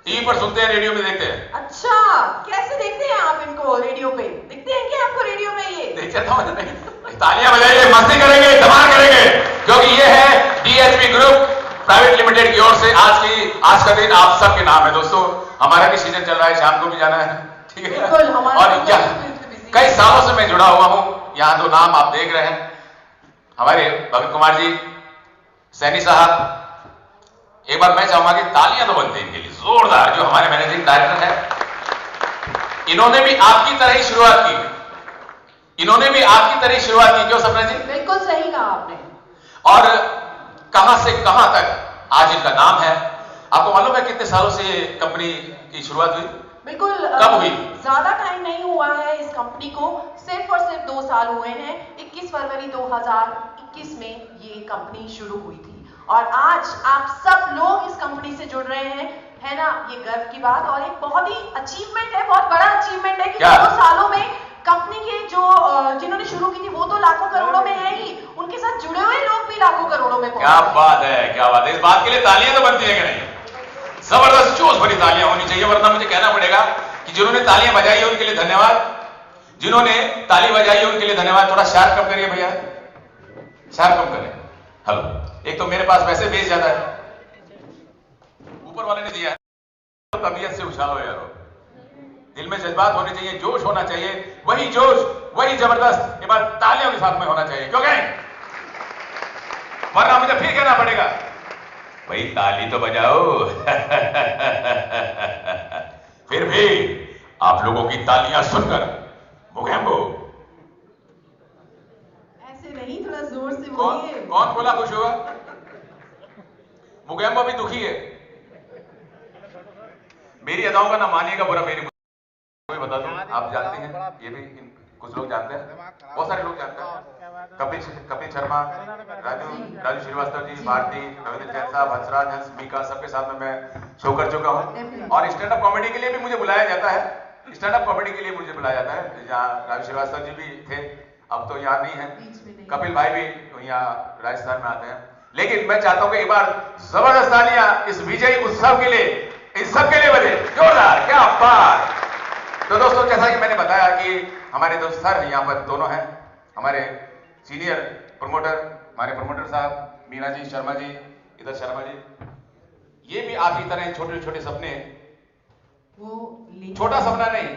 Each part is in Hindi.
टीवी पर सुनते हैं, रेडियो में देखते हैं। अच्छा, कैसे देखते हैं आप इनको रेडियो पे? देखते हैं क्या आपको रेडियो में ये? देख सकता हूं नहीं। तालियां बजाइए, मस्ती करेंगे, धमाल करेंगे, क्योंकि ये है डीएचपी ग्रुप प्राइवेट लिमिटेड की ओर से आज का दिन आप सबके नाम है। दोस्तों, हमारा भी सीजन चल रहा है, शाम को भी जाना है, ठीक है। और क्या, कई सालों से मैं जुड़ा हुआ हूं। यहाँ जो नाम आप देख रहे हैं, हमारे भगत कुमार जी, सैनी साहब, एक बार मैं चाहूंगा कि तालियां तो बनती हैं इनके लिए जोरदार, जो हमारे मैनेजिंग डायरेक्टर है। इन्होंने भी आपकी तरह ही शुरुआत की, क्यों सपना जी? बिल्कुल सही कहा आपने। और कहां से कहां तक आज इनका नाम है। आपको मालूम है कितने सालों से ये कंपनी की शुरुआत हुई? बिल्कुल, कब हुई? ज्यादा टाइम नहीं हुआ है इस कंपनी को, सिर्फ और सिर्फ 2 साल हुए हैं। 21 फरवरी 2021 में ये कंपनी शुरू हुई थी और आज आप सब लोग इस कंपनी से जुड़ रहे हैं, है ना? ये गर्व की बात और एक बहुत ही अचीवमेंट है, बहुत बड़ा अचीवमेंट है कि 2 सालों में कंपनी के जो जिन्होंने शुरू की थी वो तो लाखों करोड़ों में है ही, उनके साथ जुड़े हुए लोग भी लाखों करोड़ों में पहुंचे। क्या बात है, क्या बात है। इस बात के लिए तालियां तो बनती है कि नहीं? जबरदस्त जोश भरी तालियां होनी चाहिए, वरना मुझे कहना पड़ेगा कि जिन्होंने तालियां बजाई है उनके लिए धन्यवाद, जिन्होंने ताली बजाई है उनके लिए धन्यवाद। थोड़ा शार्प कम करिए भैया, शार्प कम करें। हेलो, एक तो मेरे पास वैसे बेस ज्यादा है, ऊपर वाले ने दिया है, तो तबीयत से उछालो यारो। दिल में जज्बात होने चाहिए, जोश होना चाहिए, वही जोश, वही जबरदस्त एक बार तालियों के साथ में होना चाहिए, क्यों कहें? वरना मुझे फिर कहना पड़ेगा भाई ताली तो बजाओ। फिर भी आप लोगों की तालियां सुनकर मुगेम्बो, ऐसे नहीं, थोड़ा जोर से बोलिए। कौन बोला खुश हुआ? मुगेम्बो भी दुखी है। मेरी अदाओं का ना मानिएगा बुरा, मेरी बता दूं, आप जानते हैं, ये भी कुछ लोग जानते हैं, बहुत सारे लोग जानते हैं। कपिल शर्मा, राजू श्रीवास्तव जी, भारती, रविंद्र जैन साहब, हंसराज, हंस, मीका, सबके साथ में मैं शो कर चुका हूं। और स्टैंड अप कॉमेडी के लिए भी मुझे बुलाया जाता है, जहाँ राजू श्रीवास्तव जी भी थे, अब तो यहाँ नहीं है। कपिल भाई भी यहाँ राजस्थान में आते हैं। लेकिन मैं चाहता हूं कि एक बार जबरदस्त तालियां इस विजयी उत्सव के लिए, इस सब के लिए बजे, जोरदार, क्या बात। तो दोस्तों, जैसा कि मैंने बताया कि हमारे दो सर यहाँ पर दोनों हैं, हमारे सीनियर प्रमोटर, हमारे प्रमोटर साहब मीना जी, शर्मा जी, इधर शर्मा जी, ये भी आप ही तरह छोटे छोटे सपने, वो छोटा सपना नहीं,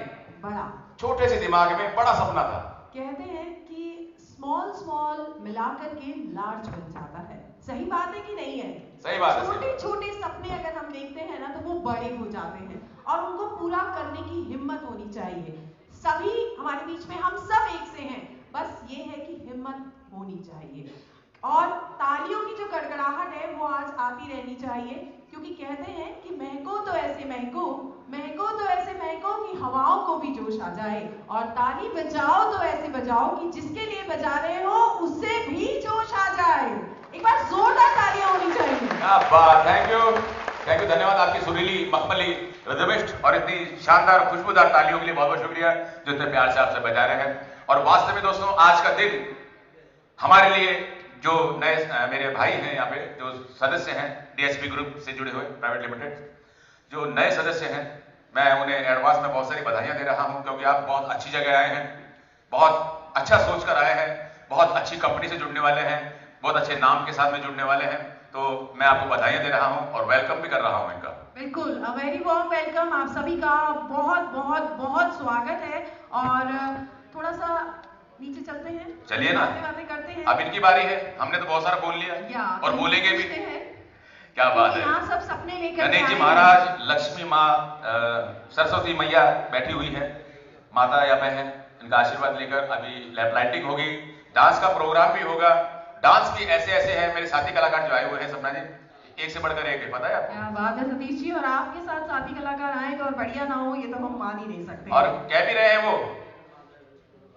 बड़ा, छोटे से दिमाग में बड़ा सपना था। कहते हैं कि स्मॉल स्मॉल मिलाकर के लार्ज बन जाता है। सही बात है कि नहीं है? सही बात है। छोटे छोटे सपने अगर हम देखते हैं ना, तो वो बड़े हो जाते हैं और उनको पूरा करने की हिम्मत होनी चाहिए। सभी हमारे बीच में, हम सब एक से हैं, बस ये है कि हिम्मत होनी चाहिए और तालियों की जो गड़गड़ाहट है वो आज आती रहनी चाहिए, क्योंकि कहते हैं कि महको तो ऐसे महको, महको तो ऐसे महको कि हवाओं को भी जोश आ जाए, और ताली बजाओ तो ऐसे बजाओ कि जिसके लिए बजा रहे हो उससे भी जोश आ जाए। एक बार जोरदार तालियां होनी चाहिए। क्या बात, थैंक यू, धन्यवाद। आपकी सुरीली, मखमली, रिदमिस्ट और इतनी शानदार खुशबूदार तालियों के लिए बहुत बहुत शुक्रिया, जो इतने प्यार से आपसे बजा रहे हैं। और वास्तव में दोस्तों, आज का दिन हमारे लिए, जो नए मेरे भाई हैं यहाँ पे, जो सदस्य हैं डीएचपी ग्रुप से जुड़े हुए प्राइवेट लिमिटेड, जो नए सदस्य हैं, मैं उन्हें एडवांस में बहुत सारी बधाइयां दे रहा हूं, क्योंकि आप बहुत अच्छी जगह आए हैं, बहुत अच्छा सोचकर आए हैं, बहुत अच्छी कंपनी से जुड़ने वाले हैं, बहुत अच्छे नाम के साथ में जुड़ने वाले हैं। तो मैं आपको बधाइयां दे रहा हूं और वेलकम भी कर रहा हूं इनका। बिल्कुल, अ वेरी वार्म वेलकम, आप सभी का बहुत बहुत बहुत स्वागत है। और थोड़ा सा नीचे चलते हैं, चलिए ना, बातें करते हैं। अब इनकी बारी है, हमने तो बहुत सारा बोल लिया और बोलेंगे भी। क्या बात है। यहाँ सब सपने लेकर गणेश जी महाराज, लक्ष्मी माँ, सरस्वती मैया बैठी हुई है, माता या बहन, इनका आशीर्वाद लेकर अभी लैप लाइटिंग होगी, डांस का प्रोग्राम भी होगा। डांस भी ऐसे ऐसे है, मेरे साथी कलाकार जो आए हुए हैं सपना जी, एक से बढ़कर एक है, पता है आपको? क्या बात है सतीश जी, और आपके साथ साथी कलाकार आए तो और बढ़िया ना हो, ये तो हम मान ही नहीं सकते। और कह भी रहे हैं वो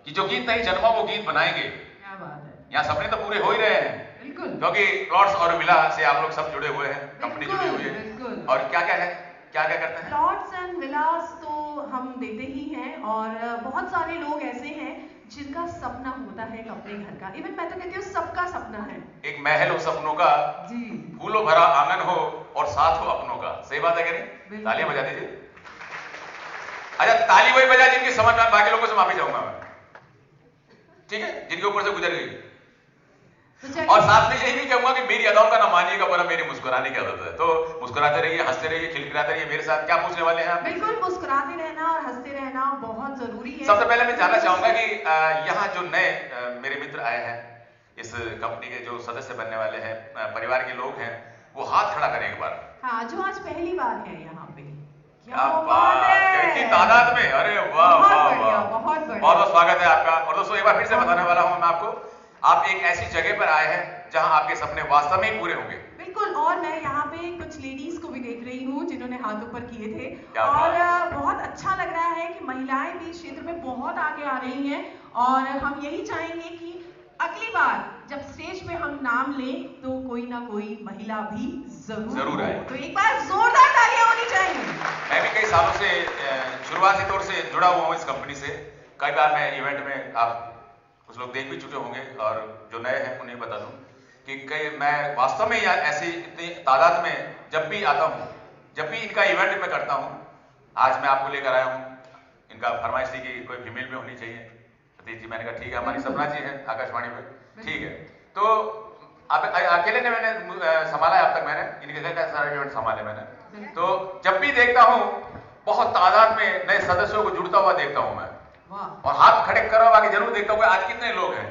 कि जो गीत नहीं जन्मा वो गीत बनाएंगे। क्या बात है। यहाँ सपने तो पूरे हो ही रहे हैं, बिल्कुल, क्योंकि प्लॉट्स और विला से आप लोग सब जुड़े हुए हैं, कंपनी जुड़ी हुई है। और क्या क्या है, क्या क्या करते हैं? प्लॉट्स एंड विलास तो हम देते ही हैं, और बहुत सारे लोग ऐसे हैं जिनका सपना होता है एक अपने घर का, इवन मैं तो कहती हूँ सबका सपना है। एक महल हो सपनों का, जी, फूलों भरा आंगन हो और साथ हो अपनों का। सही बात है कि नहीं? बिल्कुल। तालियां बजा दीजिए। अच्छा, ताली वही बजा जिनकी समझ में, बाकी लोगों से माफी चाहूंगा मैं, ठीक है, जिनके ऊपर से गुजर गई। तो और साथ में यही भी कहूंगा कि मेरी अदाओं का ना मानिएगा, पर मेरी मुस्कुराने की आदत है, तो मुस्कुराते रहिए, हंसते रहिए, खिलखिलाते रहिए मेरे साथ। क्या पूछने वाले हैं आप? बिल्कुल, मुस्कुराते रहना और हंसते रहना बहुत जरूरी है। सबसे पहले मैं जानना चाहूंगा कि यहाँ जो नए मेरे मित्र आए हैं, इस कंपनी के जो सदस्य बनने वाले हैं, परिवार के लोग हैं, वो हाथ खड़ा करें एक बार। हाँ, जो आज पहली बार है यहाँ पे। क्या बात है, इतनी तादाद में, अरे वाह वाह वाह, बहुत बढ़िया। बहुत स्वागत है आपका। और दोस्तों, एक बार फिर से बताने वाला हूं मैं आपको, आप एक ऐसी जगह पर आए हैं जहां आपके सपने वास्तव में ही पूरे होंगे। बिल्कुल, और मैं यहाँ पे कुछ लेडीज को भी देख रही हूँ जिन्होंने हाथ ऊपर किए थे, क्या और बहुत अच्छा लग रहा है कि महिलाएं भी इस क्षेत्र में बहुत आगे आ रही हैं, और हम यही चाहेंगे कि अगली बार जब स्टेज पे हम नाम लें तो कोई ना कोई महिला भी जरूर आए। तो एक बार जोरदार तालियां होनी चाहिए। मैं भी कई सालों से शुरुआती तौर से जुड़ा हुआ हूँ इस कंपनी से। कई बार मैं इवेंट में, आप कुछ लोग देख भी चुके होंगे, और जो नए हैं उन्हें बता दूं कि मैं वास्तव में यहाँ ऐसी इतनी तादाद में जब भी आता हूँ, जब भी इनका इवेंट मैं करता हूँ, आज मैं आपको लेकर आया हूँ। इनका फरमाइश थी कि कोई फीमेल में होनी चाहिए, सतीश जी। मैंने कहा ठीक है, हमारी सपना जी है आकाशवाणी पे, ठीक है। तो अब अकेले ने मैंने संभाला है अब तक, मैंने इनके कई सारे इवेंट संभाले मैंने। तो जब भी देखता हूँ बहुत तादाद में नए सदस्यों को जुड़ता हुआ देखता हूँ मैं, और हाथ खड़े करो आगे जरूर देखता हूँ आज कितने लोग हैं।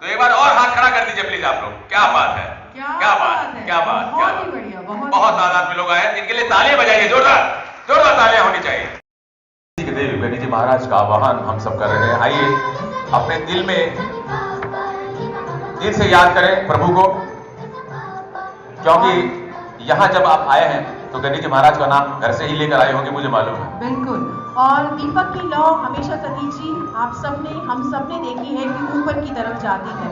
तो एक बार और हाथ खड़ा कर दीजिए प्लीज आप लोग। क्या बात है, क्या बात है, क्या बात, बहुत ही बढ़िया, बहुत तादाद में लोग आए हैं, इनके लिए तालियां बजाइए, जोरदार तालियां होनी चाहिए। देव गणेश जी महाराज का आह्वान हम सब कर रहे हैं। आइए अपने दिल से याद करें प्रभु को, क्योंकि यहाँ जब आप आए हैं तो गणेश जी महाराज का नाम घर से ही लेकर आए होंगे, मुझे मालूम है। बिल्कुल, और दीपक की लौ हमेशा सतीश जी आप सबने, हम सबने देखी है कि ऊपर की तरफ जाती है।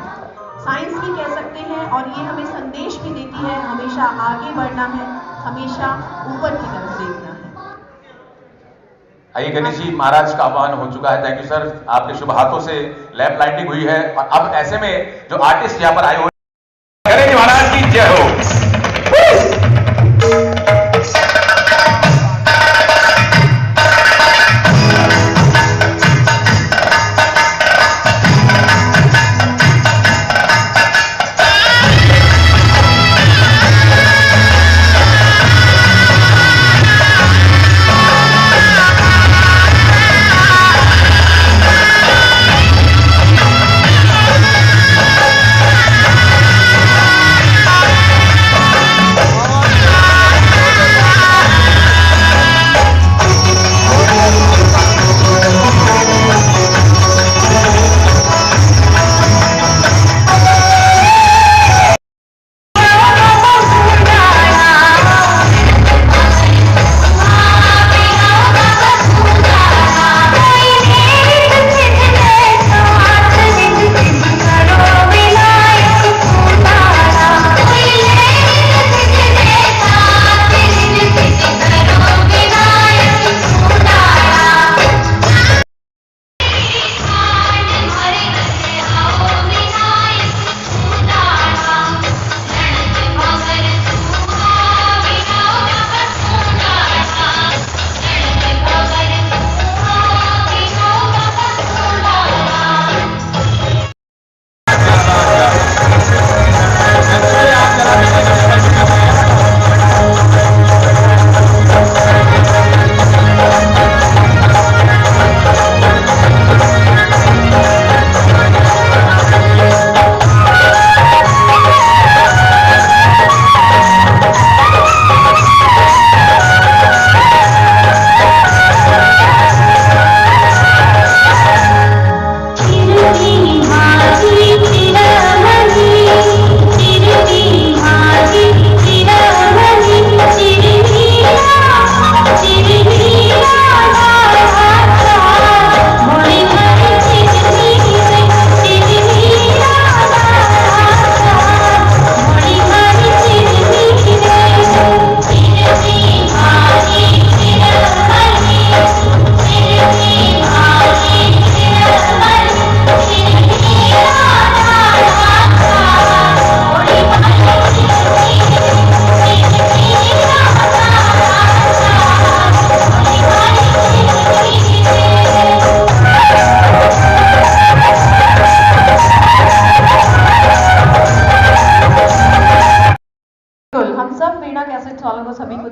साइंस भी कह सकते हैं, और ये हमें संदेश भी देती है, हमेशा आगे बढ़ना है, हमेशा ऊपर की तरफ देखना है। आइए, गणेश जी महाराज का आह्वान हो चुका है। थैंक यू सर, आपके शुभ हाथों से लैंप लाइटिंग हुई है, और अब ऐसे में जो आर्टिस्ट यहाँ पर आए हुए, गणेश जी महाराज की जय हो।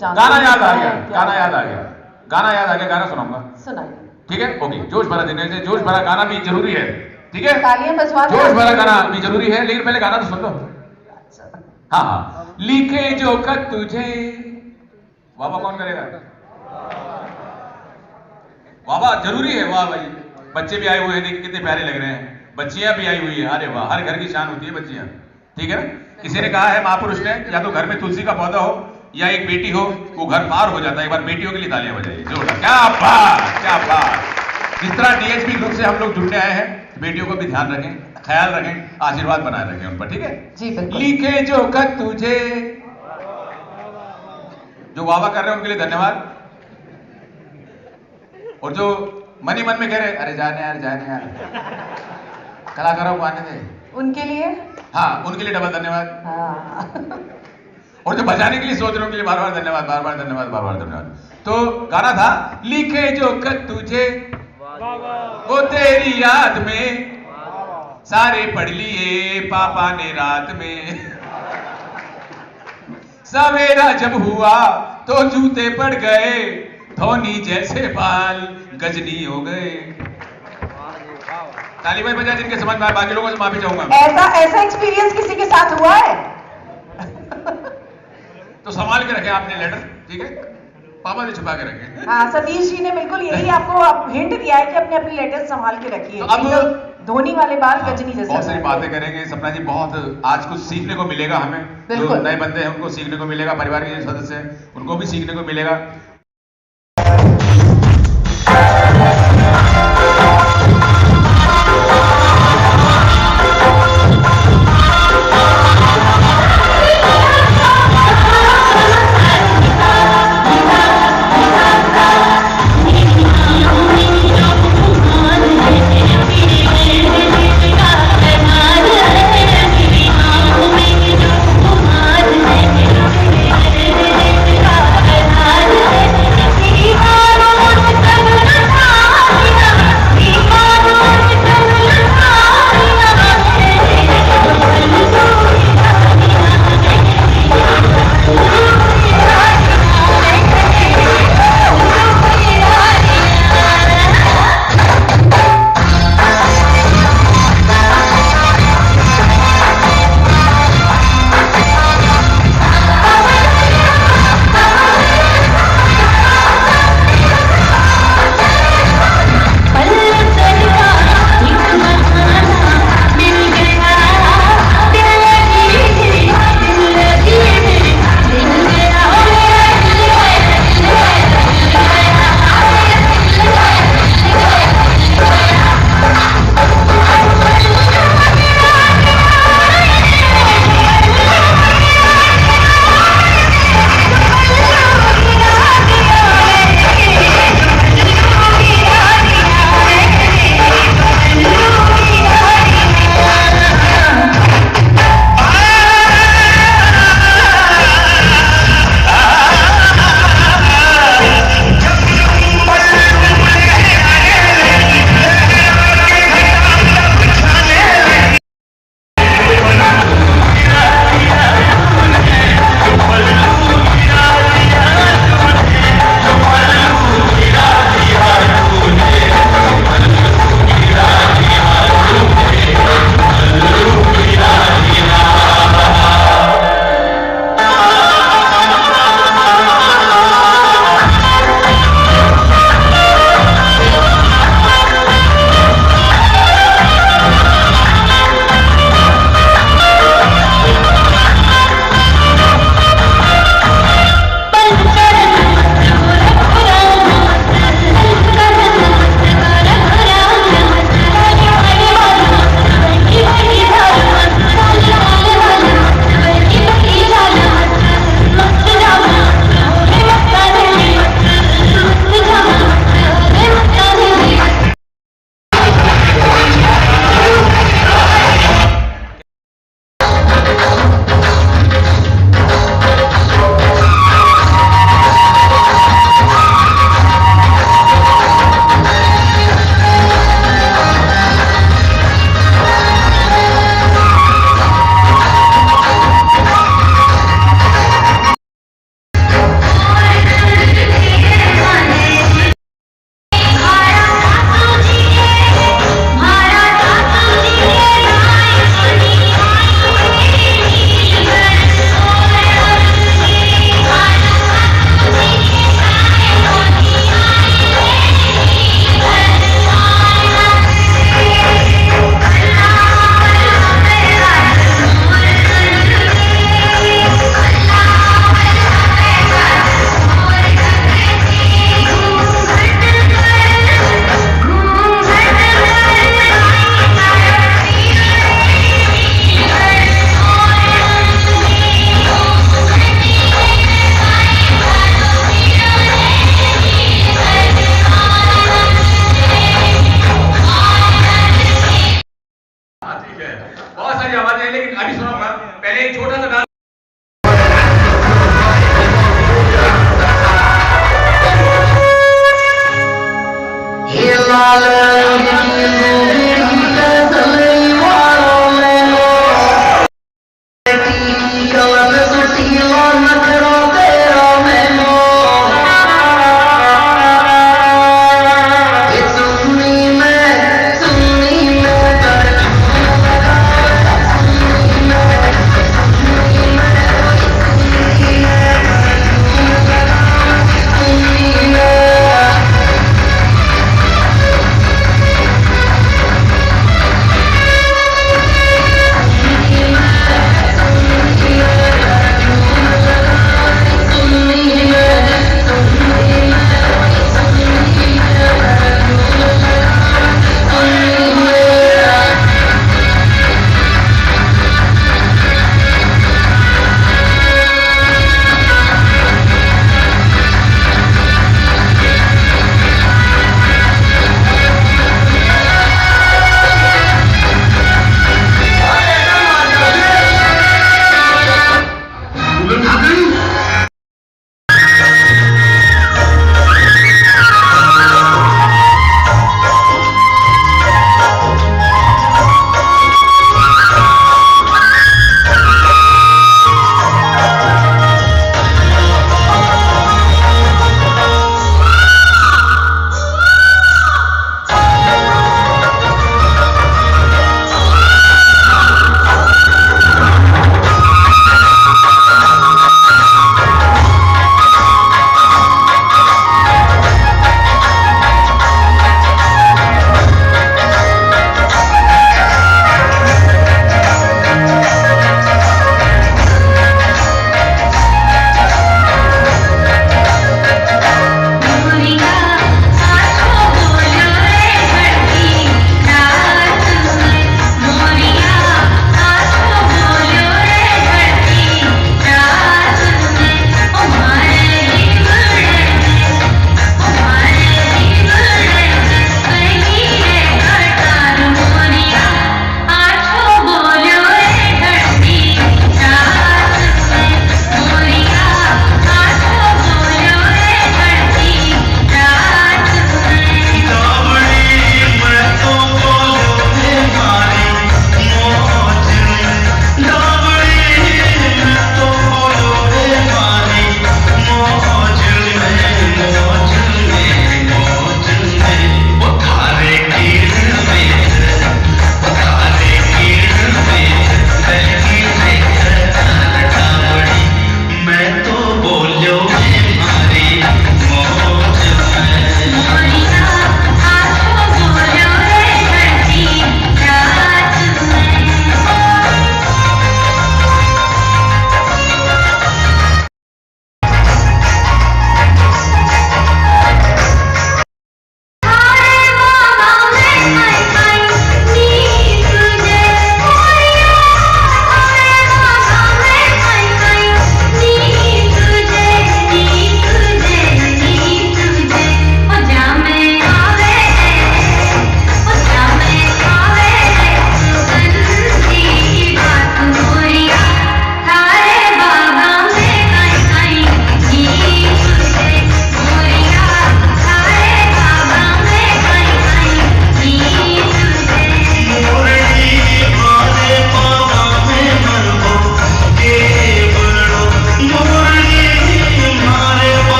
जानते गाना याद आ हैं गया, क्या? गाना याद आ गया, गाना याद आ गया, गाना सुनाऊंगा, सुनाइए। ठीक है? ओके, जोश भरा दिन है, जोश भरा गाना भी जरूरी है, ठीक है? तालियां बजवा दें। जोश भरा गाना भी जरूरी है, लेकिन पहले गाना तो सुन लो। हाँ हाँ, लिखे जो खत तुझे, वाह कौन करेगा? वाह जरूरी है, वाह भाई, बच्चे भी आए हुए हैं, देखिए कितने प्यारे लग रहे हैं, बच्चियां भी आई हुई है, अरे वाह, हर घर की शान होती है बच्चियां, ठीक है ना? किसी ने कहा है महापुरुष ने, या तो घर में तुलसी का पौधा हो या एक बेटी हो, वो घर पार हो जाता है। एक बार बेटियों के लिए तालियां बजाइए जोरदार, क्या बात, क्या बात। जिस तरह डीएचपी ग्रुप से हम लोग जुड़ने आए हैं, बेटियों को भी ध्यान रखें, ख्याल रखें, आशीर्वाद बनाए रखें उन पर, ठीक है जी बिल्कुल। लिखे जो खत तुझे, जो वाह कर रहे हैं उनके लिए धन्यवाद, और जो मनी मन में कह रहे अरे जाने यार कलाकारों को आने दे, उनके लिए, हाँ उनके लिए डबल धन्यवाद, हाँ और जो बजाने के लिए सोच रहे हैं उनके लिए बार बार धन्यवाद, बार बार धन्यवाद, बार बार धन्यवाद। तो गाना था लिखे जो खत तुझे, वो तेरी याद में सारे पढ़ लिए पापा ने रात में, सवेरा जब हुआ तो जूते पड़ गए, धोनी जैसे बाल गजनी हो गए। ताली भाई बजा जिनके समझ में आए, बाकी लोगों से माफी चाहूंगा। ऐसा एक्सपीरियंस किसी के साथ हुआ है? तो संभाल के रखें आपने लेटर, ठीक है? पापा ने छुपा के रखे। हाँ, सतीश जी ने बिल्कुल यही आपको हिंट दिया है कि अपने अपने लेटर संभाल के रखिए। तो अब धोनी वाले बाल गजनी जैसे बहुत सारी बातें करेंगे सपना जी, बहुत आज कुछ सीखने को मिलेगा हमें, जो बिल्कुल। नए बंदे हैं उनको सीखने को मिलेगा, परिवार के जो सदस्य हैं उनको भी सीखने को मिलेगा।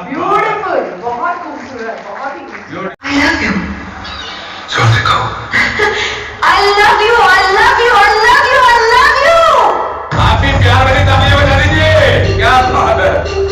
ब्यूटीफुल, बहुत खूबसूरत, बहुत ही खूबसूरत। I love you. जोर से कहो। I love you. I love you. I love you. I love you. आपकी प्यार भरी तालियां बजा दीजिए। क्या बात है।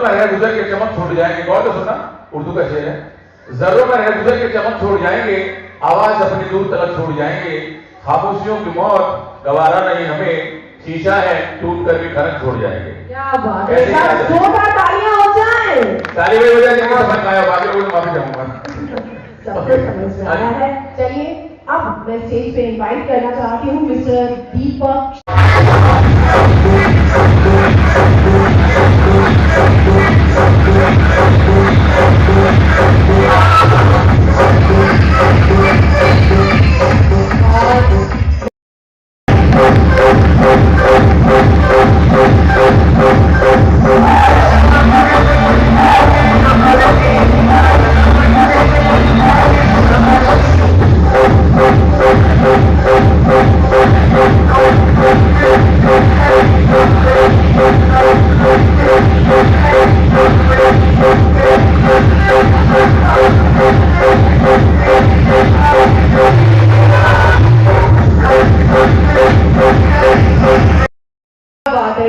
में रह गुजर के चमक छोड़ जाएंगे, गौर से सुनना, उर्दू का शेर है। जर्रों में रह गुजर के चमक छोड़ जाएंगे, आवाज अपनी दूर तलक छोड़ जाएंगे, खामोशियों की मौत गवारा नहीं हमें, शीशा है टूट कर भी खरक छोड़ जाएंगे। क्या बात है, जोरदार तालियां हो जाए। ताली बज जाए, समझ में आया, बाकी लोग माफी चाहूंगा। सबको समझ में आया है। चलिए अब मैं स्टेज पे इनवाइट करना चाहती हूँ मिस्टर दीपक।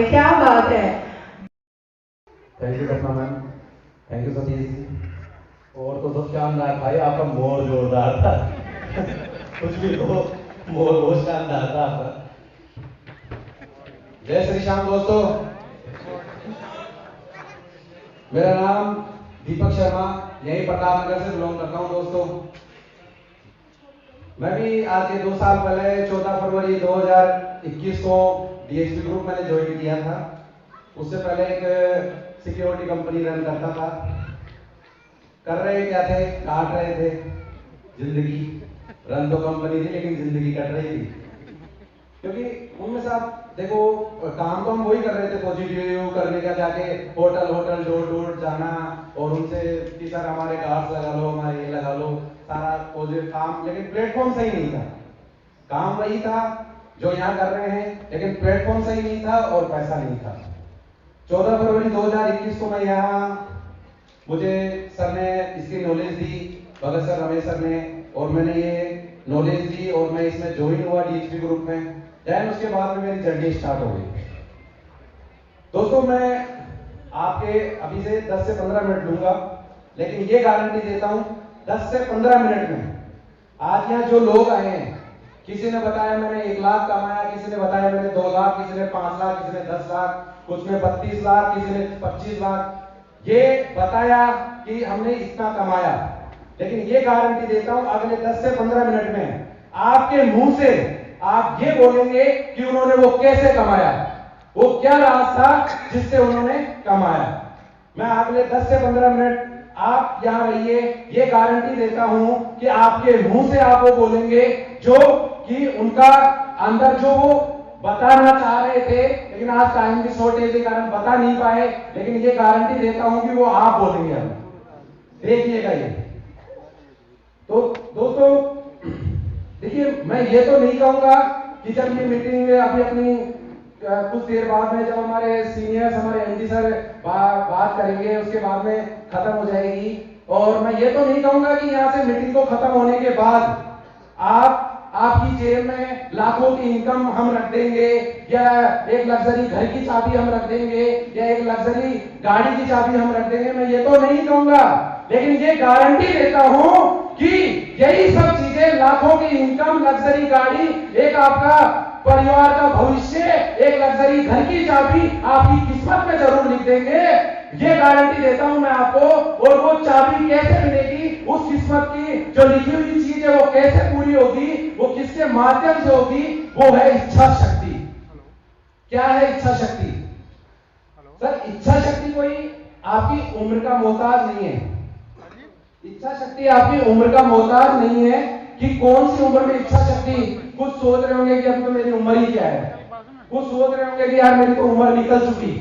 क्या बात है। थैंक यू सपना ma'am, thank you Satish ji. और तो सब शानदार भाई, आपका मोर जोरदार था। कुछ भी हो, मोर बहुत शानदार था आपका। जय श्री श्याम दोस्तों, मेरा नाम दीपक शर्मा, यही प्रताप नगर से बिलोंग करता हूँ दोस्तों। मैं भी आज के 2 साल पहले 14 फरवरी 2021 को DHP ग्रुप मैंने ज्वाइन किया था। उससे पहले एक सिक्योरिटी कंपनी रन करता था। कर रहे क्या थे, काट रहे थे जिंदगी। रन तो कंपनी थी लेकिन जिंदगी कट रही थी, क्योंकि उनमें से आप देखो, काम तो हम वही कर रहे थे, पॉजिटिव करने का, जाके होटल होटल डोर डोर जाना और उनसे कि सर हमारे कार्ड्स लगा लो, हमारे ये लगा लो, सारा पॉजिटिव काम। लेकिन प्लेटफॉर्म सही नहीं था। काम वही था जो यहाँ कर रहे हैं, लेकिन प्लेटफॉर्म सही नहीं था और पैसा नहीं था। 14 फरवरी 2021 को मैं यहाँ, मुझे सर ने इसकी नॉलेज दी, भगत सर, रमेश सर ने, और मैंने ये नॉलेज दी और मैं इसमें ज्वाइन हुआ DHP ग्रुप में। देन उसके बाद में मेरी जर्नी स्टार्ट हो गई। दोस्तों मैं आपके अभी से 10 से 15 मिनट लूंगा, लेकिन ये गारंटी देता हूं 10 से 15 मिनट में आज यहाँ जो लोग आए हैं, किसी ने बताया मैंने 1 लाख कमाया, किसी ने बताया मैंने 2 लाख, किसी ने 5 लाख, किसी ने 10 लाख, कुछ ने 32 लाख, किसी ने 25 लाख, ये बताया कि हमने इतना कमाया। लेकिन ये गारंटी देता हूं अगले 10 से 15 मिनट में आपके मुंह से आप ये बोलेंगे कि उन्होंने वो कैसे कमाया, वो क्या राज था जिससे उन्होंने कमाया। मैं अगले 10 से 15 मिनट आप यहां रहिए, ये गारंटी देता हूं कि आपके मुंह से आप वो बोलेंगे जो कि उनका अंदर जो वो बताना चाह रहे थे, लेकिन आज टाइम की शॉर्टेज के कारण बता नहीं पाए। लेकिन ये गारंटी देता हूं कि वो आप बोलेंगे। हम देखिएगा ये। तो दोस्तों देखिए, मैं ये तो नहीं कहूंगा कि जब ये मीटिंग अभी अपनी कुछ देर बाद में, जब हमारे सीनियर्स, हमारे MD सर बात करेंगे, उसके बाद में खत्म हो जाएगी। और मैं ये तो नहीं कहूंगा कि यहाँ से मीटिंग को खत्म होने के बाद आपकी जेब में लाखों की इनकम हम रख देंगे, या एक लग्जरी घर की चाबी हम रख देंगे, या एक लग्जरी गाड़ी की चाबी हम रख देंगे। मैं ये तो नहीं कहूंगा, लेकिन ये गारंटी देता हूं कि यही सब चीजें, लाखों की इनकम, लग्जरी गाड़ी, एक आपका परिवार का भविष्य, एक लग्जरी घर की चाबी आपकी किस्मत में जरूर लिख देंगे। ये गारंटी देता हूं मैं आपको। और वो चाबी कैसे मिलेगी, उस किस्मत की जो लिखी हुई चीज है वो कैसे पूरी होगी, वो किसके माध्यम से होगी, वो है इच्छा शक्ति। क्या है इच्छा शक्ति? सर इच्छा शक्ति कोई आपकी उम्र का मोहताज नहीं है। इच्छा शक्ति आपकी उम्र का मोहताज नहीं है कि कौन सी उम्र में इच्छा शक्ति। कुछ सोच रहे होंगे कि अब तो मेरी उम्र ही क्या है, कुछ सोच रहे होंगे कि यार मेरी तो उम्र निकल चुकी,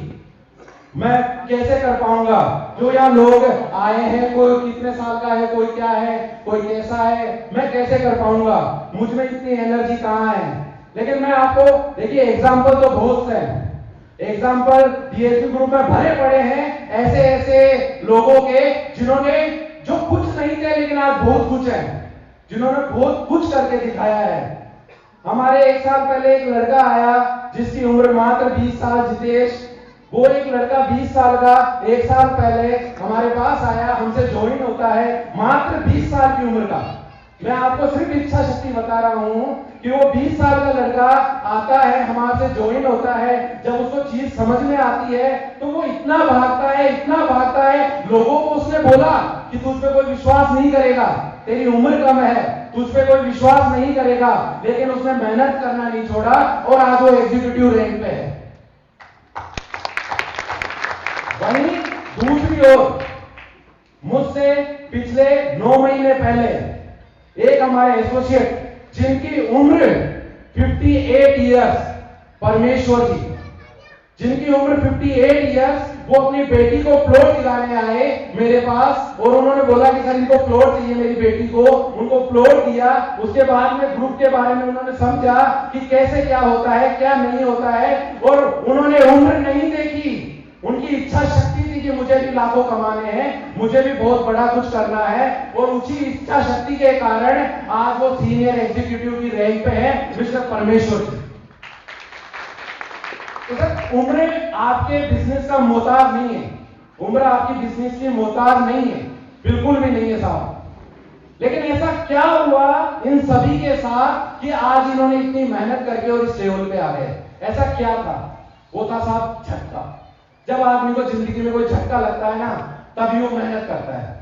मैं कैसे कर पाऊंगा। जो यहाँ लोग आए हैं, कोई कितने साल का है, कोई क्या है, कोई कैसा है, मैं कैसे कर पाऊंगा, मुझ में इतनी एनर्जी कहाँ है। लेकिन मैं आपको देखिए, एग्जाम्पल तो बहुत से हैं। एग्जाम्पल DHP ग्रुप में भरे पड़े हैं ऐसे ऐसे लोगों के जिन्होंने, जो कुछ नहीं थे लेकिन आज बहुत कुछ है, जिन्होंने बहुत कुछ करके दिखाया है। हमारे 1 साल पहले एक लड़का आया जिसकी उम्र मात्र 20 साल, जितेश, वो एक लड़का 20 साल का 1 साल पहले हमारे पास आया, हमसे ज्वाइन होता है, मात्र 20 साल की उम्र का। मैं आपको सिर्फ इच्छा शक्ति बता रहा हूं कि वो 20 साल का लड़का आता है, हमारे से ज्वाइन होता है। जब उसको चीज समझ में आती है तो वो इतना भागता है, इतना भागता है। लोगों को उसने बोला कि तुझ पे कोई विश्वास नहीं करेगा, तेरी उम्र कम है, तुझ पे कोई विश्वास नहीं करेगा, लेकिन उसने मेहनत करना नहीं छोड़ा और आज वो एग्जीक्यूटिव रैंक पे है। वहीं दूसरी ओर मुझसे पिछले 9 महीने पहले एक हमारे एसोसिएट जिनकी उम्र 58 इयर्स, परमेश्वर जी, जिनकी उम्र 58 इयर्स, वो अपनी बेटी को प्लॉट दिलाने आए मेरे पास और उन्होंने बोला कि सर इनको प्लॉट चाहिए मेरी बेटी को। उनको प्लॉट दिया। उसके बाद में ग्रुप के बारे में उन्होंने समझा कि कैसे क्या होता है, क्या नहीं होता है, और उन्होंने उम्र नहीं देखी। उनकी इच्छा शक्ति थी कि मुझे भी लाखों कमाने हैं, मुझे भी बहुत बड़ा कुछ करना है, और उसी इच्छा शक्ति के कारण आज वो सीनियर एग्जीक्यूटिव की रैंक पे है, मिस्टर परमेश्वर जी। तो सर उम्र आपके बिजनेस का मोहताज नहीं है, उम्र आपकी बिजनेस की मोहताज नहीं है, बिल्कुल भी नहीं है साहब। लेकिन ऐसा क्या हुआ इन सभी के साथ कि आज इन्होंने इतनी मेहनत करके और इस लेवल पे आ गए? ऐसा क्या था? वो था साहब झटका। जब आदमी को जिंदगी में कोई झटका लगता है ना, तभी वो मेहनत करता है।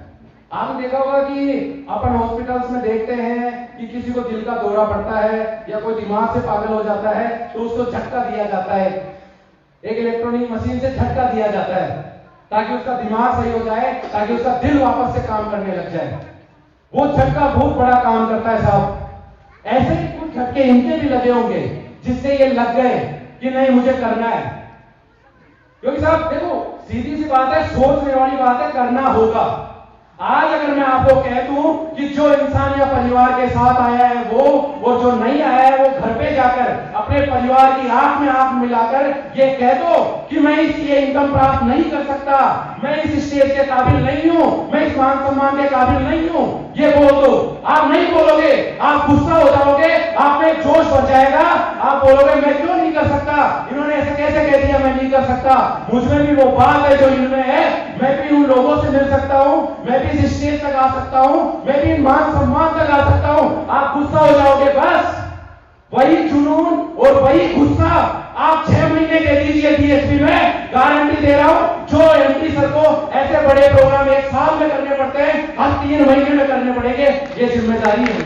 आपने देखा होगा कि अपन हॉस्पिटल्स में देखते हैं कि किसी को दिल का दौरा पड़ता है या कोई दिमाग से पागल हो जाता है तो उसको झटका दिया जाता है, एक इलेक्ट्रॉनिक मशीन से झटका दिया जाता है ताकि उसका दिमाग सही हो जाए, ताकि उसका दिल वापस से काम करने लग जाए। वो झटका बहुत बड़ा काम करता है साहब। ऐसे ही कुछ झटके इनके भी लगे होंगे जिससे ये लग गए कि नहीं मुझे करना है। क्योंकि साहब देखो सीधी सी बात है, सोचने वाली बात है, करना होगा। आज अगर मैं आपको कह दूं कि जो इंसान या परिवार के साथ आया है वो, और जो नहीं आया है वो घर पे जाकर अपने परिवार की आंख में आंख मिलाकर ये कह दो कि मैं इसलिए इनकम प्राप्त नहीं कर सकता, मैं इस स्टेज के काबिल नहीं हूं, मैं इस मान सम्मान के काबिल नहीं हूं, ये बोल दो। आप नहीं बोलोगे, आप गुस्सा हो जाओगे, आप में जोश बढ़ जाएगा, आप बोलोगे मैं क्यों नहीं कर सकता, इन्होंने ऐसे कैसे कह दिया मैं नहीं कर सकता, मुझमें भी वो बात है जो इनमें है, मैं भी उन लोगों से मिल सकता हूं, मैं भी इस स्टेज तक आ सकता हूं, मैं भी मान सम्मान तक आ सकता हूं। आप गुस्सा हो जाओगे। बस वही जुनून और वही गुस्सा आप 6 महीने के दीजिए डीएसपी में, गारंटी दे रहा हूं। जो एमपी सर को ऐसे बड़े प्रोग्राम 1 साल में करने पड़ते हैं, हम 3 महीने में करने पड़ेंगे। ये जिम्मेदारी है मेरी,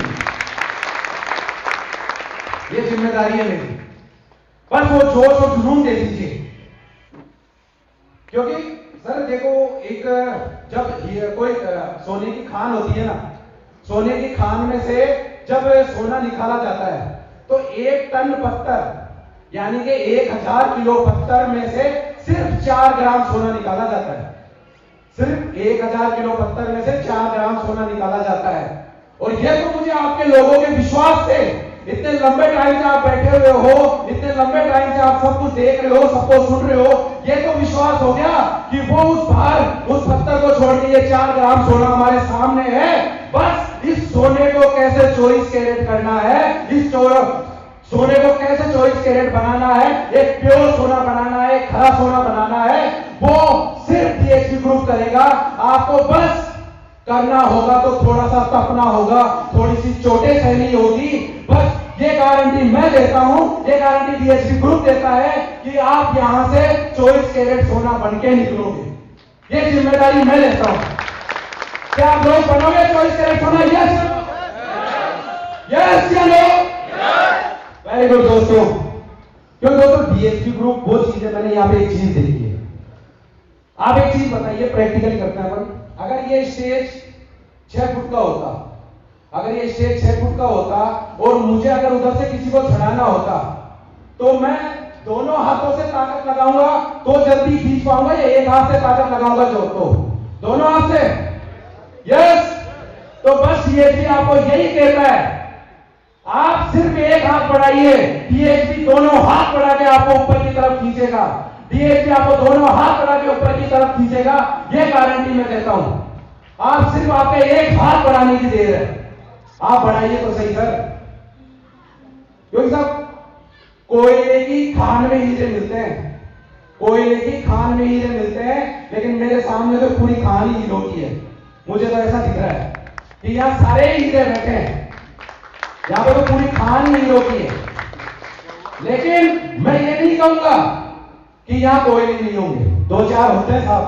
ये जिम्मेदारी है मेरी। बस वो जोश और जुनून दे दीजिए। क्योंकि सर देखो, एक जब कोई सोने की खान होती है ना, सोने की खान में से जब सोना निकाला जाता है तो 1 टन पत्थर यानी कि 1000 किलो पत्थर में से सिर्फ 4 ग्राम सोना निकाला जाता है। सिर्फ 1000 किलो पत्थर में से 4 ग्राम सोना निकाला जाता है। और ये तो मुझे आपके लोगों के विश्वास से, इतने लंबे टाइम से आप बैठे हुए हो, इतने लंबे टाइम से आप सब कुछ देख रहे हो, सबको सुन रहे हो, ये तो विश्वास हो गया कि वो उस बार उस पत्थर को छोड़ के ये 4 ग्राम सोना हमारे सामने है। बस इस सोने को कैसे 24 कैरेट करना है, इस सोने को कैसे 24 कैरेट बनाना है, एक प्योर सोना बनाना है, एक खरा सोना बनाना है, वो सिर्फ डीएसपी ग्रुप करेगा। आपको बस करना होगा तो थोड़ा सा तपना होगा, थोड़ी सी चोटें सहनी होगी। बस ये गारंटी मैं देता हूं, ये गारंटी डीएसपी ग्रुप देता है कि आप यहां से 24 कैरेट सोना बन के निकलोगे। ये जिम्मेदारी मैं लेता हूं। क्या आप लोग बनोगे 24 कैरेट सोना? यस यस या नो? वेरी गुड दोस्तों। क्योंकि दोस्तों डीएसपी ग्रुप वो चीजें, मैंने यहां पे एक चीज देखी है। आप एक चीज बताइए, प्रैक्टिकली करते हैं अपन। अगर ये स्टेज 6 फुट का होता, अगर ये स्टेज 6 फुट का होता और मुझे अगर उधर से किसी को चढ़ाना होता तो मैं दोनों हाथों से ताकत लगाऊंगा तो जल्दी खींच पाऊंगा, या एक हाथ से ताकत लगाऊंगा तो दोनों हाथ से? यस। तो बस ये भी आपको यही कहता है, आप सिर्फ एक हाथ बढ़ाइए, डीएसपी दोनों हाथ बढ़ा के आपको ऊपर की तरफ खींचेगा। डीएसपी आपको दोनों हाथ बढ़ा के ऊपर की तरफ खींचेगा, ये गारंटी मैं देता हूं। आप सिर्फ आपके एक हाथ बढ़ाने की देर है, आप बढ़ाइए तो सही सर। क्योंकि साहब कोयले की खान में हीरे मिलते हैं, कोयले की खान में हीरे मिलते हैं, लेकिन मेरे सामने तो पूरी खान ही हीरो की है। मुझे तो ऐसा दिख रहा है कि यहाँ सारे हीरे बैठे हैं, यहाँ पे तो पूरी खान ही हीरो की है। लेकिन मैं ये नहीं कहूंगा कि यहाँ कोयले नहीं होंगे, 2-4 होते हैं साहब,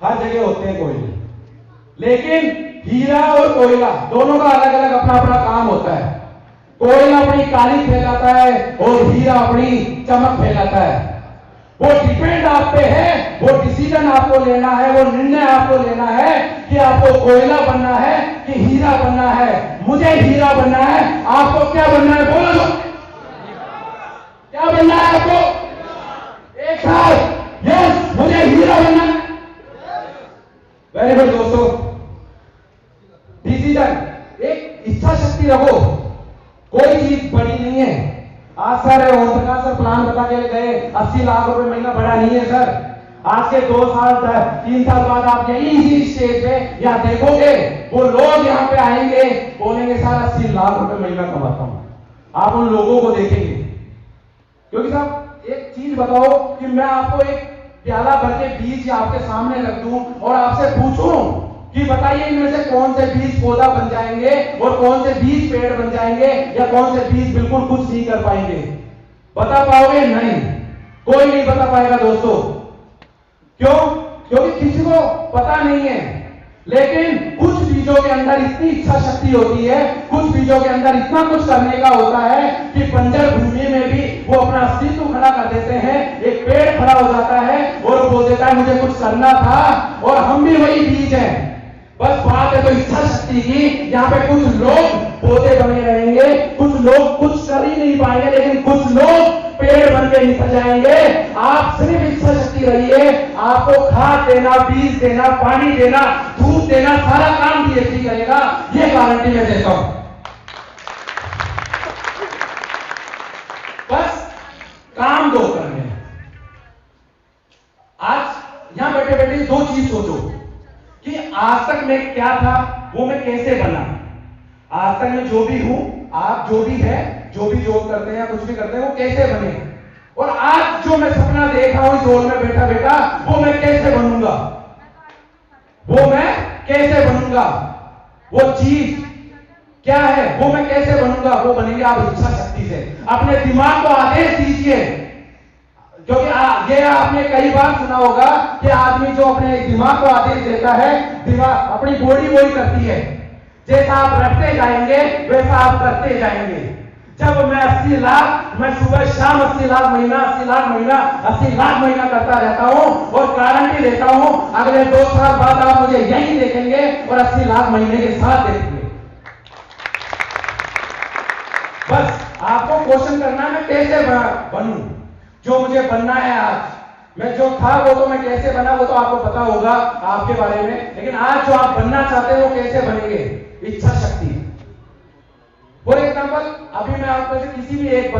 हर जगह होते हैं कोयले, लेकिन हीरा और कोयला दोनों का अलग अलग अपना अपना काम होता है। कोयला अपनी काली फैलाता है और हीरा अपनी चमक फैलाता है। वो डिपेंड आप पे है, वो डिसीजन आपको लेना है, वो निर्णय आपको लेना है कि आपको कोयला बनना है कि हीरा बनना है। मुझे हीरा बनना है, आपको क्या बनना है? बोलो, क्या बनना है आपको? एक साथ यस, मुझे हीरा बनना है। वेरी गुड दोस्तों, डिसीजन, एक इच्छा शक्ति रखो, कोई चीज बड़ी नहीं है। आज sir Om Prakash sir plan बता के गए 80 लाख रुपए महीना बड़ा नहीं है सर। आज के 2 साल 3 साल बाद आप यही इसी स्टेज पे या देखोगे, वो लोग यहाँ पे आएंगे, बोलेंगे सर 80 लाख रुपए महीना कमाता हूं। आप उन लोगों को देखेंगे, क्योंकि साहब एक चीज बताओ कि मैं आपको एक प्याला भर के बीज आपके सामने रख दूं और आपसे पूछूं कि बताइए इनमें से कौन से बीज पौधा बन जाएंगे और कौन से बीज पेड़ बन जाएंगे या कौन से बीज बिल्कुल कुछ नहीं कर पाएंगे? बता पाओगे? नहीं, कोई नहीं बता पाएगा दोस्तों। क्यों? क्योंकि किसी को पता नहीं है। लेकिन कुछ बीजों के अंदर इतनी इच्छा शक्ति होती है, कुछ बीजों के अंदर इतना कुछ करने का होता है कि बंजर भूमि में भी वो अपना अस्तित्व खड़ा कर देते हैं। एक पेड़ खड़ा हो जाता है और बोल देता है मुझे कुछ करना था, और हम भी वही बीज हैं। बस बात है तो इच्छा शक्ति की। यहाँ पे कुछ लोग पौधे बने रहेंगे, कुछ लोग कुछ कर ही नहीं पाएंगे, लेकिन कुछ लोग पेड़ बन के निकल जाएंगे। आप सिर्फ इच्छा शक्ति रहिए, आपको खाद देना, बीज देना, पानी देना, धूप देना, सारा काम डीएसपी करेगा, ये गारंटी मैं देता हूं। बस काम 2 करने हैं। आज यहां बैठे बैठे 2 चीज सोचो कि आज तक मैं क्या था, वो मैं कैसे बना। आज तक मैं जो भी हूं, आप जो भी है, जो भी जॉब करते हैं, कुछ भी करते हैं, वो कैसे बने। और आज जो मैं सपना देख रहा हूं इस हॉल में बैठा बैठा, वो मैं कैसे बनूंगा, वो मैं कैसे बनूंगा। वो चीज क्या है, वो मैं कैसे बनूंगा, वो बनेंगे आप इच्छा शक्ति से। अपने दिमाग को आदेश दीजिए, क्योंकि ये आपने कई बार सुना होगा कि आदमी जो अपने दिमाग को आदेश देता है, दिमाग अपनी बॉडी वही करती है। जैसा आप रखते जाएंगे वैसा आप करते जाएंगे। जब मैं 80 लाख, मैं सुबह शाम 80 लाख महीना, 80 लाख महीना, 80 लाख महीना करता रहता हूं और गारंटी देता हूं अगले 2 साल बाद आप मुझे यही देखेंगे और 80 लाख महीने के साथ देखेंगे। बस आपको क्वेश्चन करना है मैं कैसे बनूं, जो मुझे बनना है। आज मैं जो था वो तो मैं कैसे बना वो तो आपको पता होगा आपके बारे में, लेकिन आज जो आप बनना चाहते हैं वो कैसे बनेंगे? इच्छा शक्ति। फॉर एग्जाम्पल, अभी मैं आपको से किसी भी एक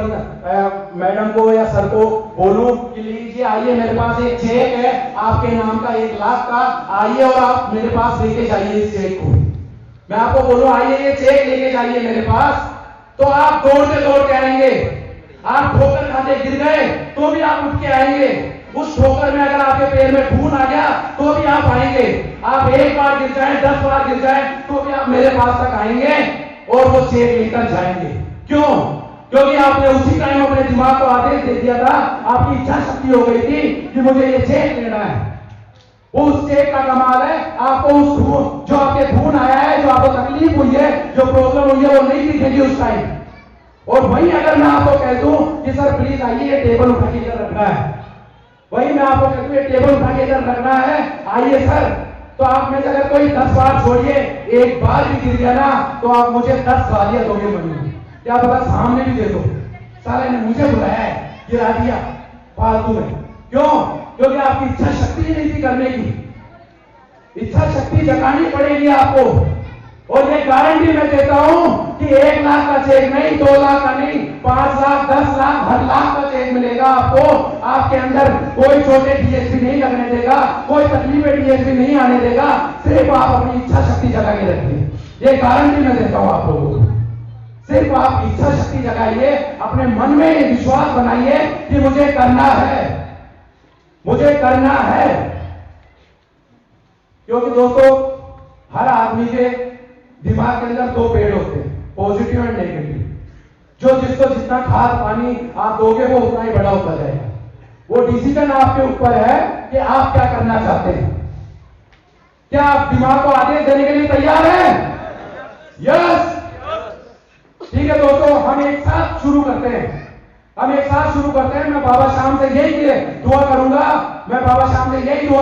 मैडम को या सर को बोलूं कि लीजिए आइए मेरे पास एक चेक है आपके नाम का 1 लाख का, आइए और आप मेरे पास लेके जाइए इस चेक को। मैं आपको बोलूं आइए ये चेक लेके जाइए मेरे पास, तो आप दौड़ते आएंगे। आप ठोकर खाते गिर गए तो भी आप उठ के आएंगे। उस ठोकर में अगर आपके पैर में खून आ गया तो भी आप आएंगे। आप 1 बार गिर जाए, 10 बार गिर जाए तो भी आप मेरे पास तक आएंगे और वो चेक लेकर जाएंगे। क्यों? क्योंकि आपने उसी टाइम अपने दिमाग को आदेश दे दिया था, आपकी इच्छा शक्ति हो गई थी कि मुझे ये चेक लेना है। वो उस चेक का कमाल है, आपको उस खून जो आपके खून आया है, जो आपको तकलीफ हुई है, जो प्रॉब्लम हुई है, वो नहीं दिखेगी उस टाइम। और वही अगर मैं आपको कह दूं कि सर प्लीज आइए टेबल उठा के इधर रखना है, वही मैं आपको कहता हूं टेबल उठा के इधर रखना है, आइए सर, तो आप में से अगर कोई 10 बार छोड़िए, 1 बार भी गिर गया ना तो आप मुझे 10 गालियां दोगे बनी। क्या पता सामने भी दे दो, साले ने मुझे बुलाया है, गिरा दिया फालतू में। क्यों? क्योंकि आपकी इच्छा शक्ति ही नहीं थी करने की। इच्छा शक्ति जगानी पड़ेगी आपको, और ये गारंटी मैं देता हूं कि 1 लाख का चेक नहीं, 2 लाख का नहीं, 5 लाख, 10 लाख, हर लाख का चेक मिलेगा आपको। आपके अंदर कोई छोटे डीएसपी नहीं लगने देगा, कोई तकलीफें डीएसपी नहीं आने देगा, सिर्फ आप अपनी इच्छा शक्ति जगा के रखिए। ये गारंटी मैं देता हूं आप लोगों को। सिर्फ आप इच्छा शक्ति जगाइए, अपने मन में विश्वास बनाइए कि मुझे करना है। मुझे करना है, क्योंकि दोस्तों हर आदमी के दिमाग के अंदर दो पेड़ होते हैं, पॉजिटिव एंड नेगेटिव। जो जिसको जितना खाद पानी आप दोगे वो उतना ही बड़ा होता जाएगा। वो डिसीजन आपके ऊपर है कि आप क्या करना चाहते हैं। क्या आप दिमाग को आदेश देने के लिए तैयार हैं? यस। ठीक है दोस्तों, हम एक साथ शुरू करते हैं। मैं बाबा श्याम से यही दुआ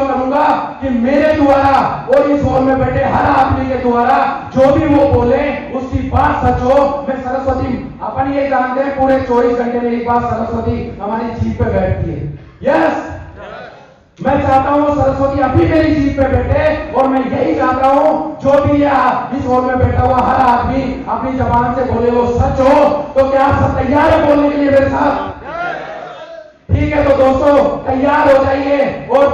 करूंगा, कि मेरे द्वारा और इस हॉल में बैठे हर आदमी के द्वारा जो भी वो बोले उसकी बात सच हो। मैं सरस्वती, अपन ये जानते हैं पूरे 24 घंटे में एक बार सरस्वती हमारी जीप पे बैठती है। यस, मैं चाहता हूं सरस्वती अभी मेरी जीप पे बैठे, और मैं यही चाहता हूं जो भी इस हॉल में बैठा हुआ हर आदमी अपनी जबान से बोले वो सच हो। तो क्या आप सब तैयार है बोलने के लिए मेरे साथ? ठीक है, तो दोस्तों तैयार हो जाइए और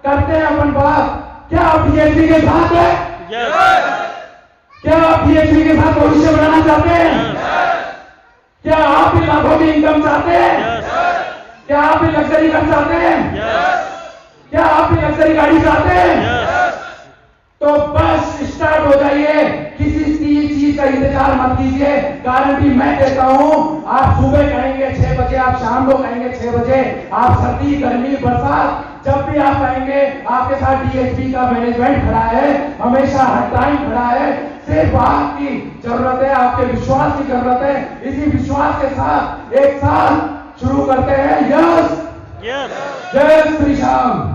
करते हैं अपन बात। क्या आप डीएसपी के साथ है? क्या आप डीएसपी के साथ भविष्य बनाना चाहते हैं? क्या आप भी लाखों की इनकम चाहते हैं? क्या आप भी लग्जरी घर चाहते हैं? क्या आप भी लग्जरी गाड़ी चाहते हैं? तो बस स्टार्ट हो जाइए, किसी चीज का इंतजार मत कीजिए। गारंटी मैं देता हूं, आप सुबह कहेंगे 6 बजे, आप शाम को कहेंगे 6 बजे, आप सर्दी गर्मी बरसात जब भी आप कहेंगे, आपके साथ डीएसपी का मैनेजमेंट खड़ा है, हमेशा हर टाइम खड़ा है। सिर्फ आपकी जरूरत है, आपके विश्वास की जरूरत है। इसी विश्वास के साथ एक साथ शुरू करते हैं। यस, जय Shri Shyam.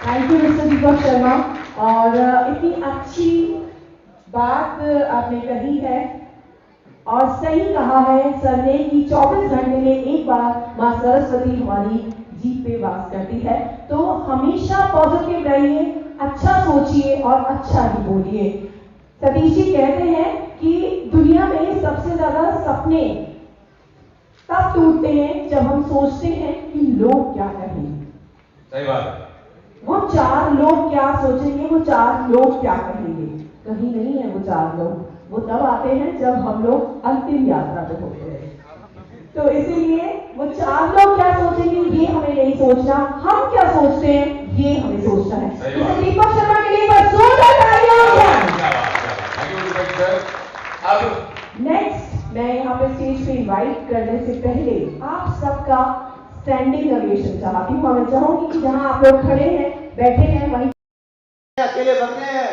Thank you mister Deepak Sharma. और इतनी अच्छी बात आपने कही है और सही कहा है सर ने कि 24 घंटे में एक बार माँ सरस्वती हमारी जीप पे वास करती है। तो हमेशा पॉजिटिव रहिए, अच्छा सोचिए और अच्छा ही बोलिए। सतीश जी कहते हैं कि दुनिया में सबसे ज्यादा सपने तब टूटते हैं जब हम सोचते हैं कि लोग क्या कहेंगे। सही बात। वो 4 लोग क्या सोचेंगे, वो 4 लोग क्या कहेंगे, कहीं नहीं है वो 4 लोग। वो तब आते हैं जब हम लोग अंतिम यात्रा पे होते हैं। तो इसीलिए वो 4 लोग क्या सोचेंगे ये हमें नहीं सोचना, हम क्या सोचते हैं ये हमें सोचना है। तो दीपक शर्मा के लिए बस जोरदार तालियां हो जाए। नेक्स्ट मैं यहाँ पे स्टेज पे इनवाइट करने से पहले आप सबका स्टैंडिंग ओवेशन चाहती हूँ। मैं चाहूंगी कि जहाँ आप लोग खड़े हैं, बैठे हैं, वहीं अकेले बन गए हैं,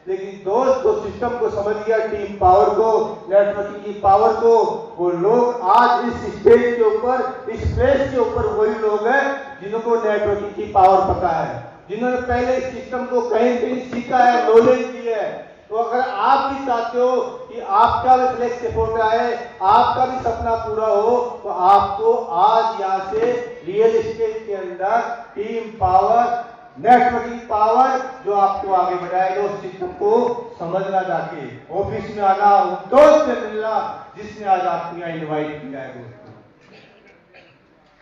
लेकिन दोस्त को सिस्टम को समझ गया, टीम पावर को, नेटवर्किंग की पावर को, वो लोग आज इस स्टेज के ऊपर, इस प्लेस के ऊपर वही लोग हैं जिनको नेटवर्किंग की पावर पता है, जिन्होंने पहले इस सिस्टम को कहीं कहीं सीखा है, नॉलेज दी है। तो अगर आप भी चाहते हो कि आपका भी फ्लेक्स सपोर्ट आए, आपका भी सपना पूरा हो, तो आपको आज यहाँ से रियल एस्टेट के अंदर टीम पावर, नेटवर्किंग पावर जो आपको आगे बढ़ाएगा, उस सिस्टम को समझना, जाके ऑफिस में आना, दोस्त से मिलना जिसने आज आपको यहाँ इन्वाइट किया है दोस्तों।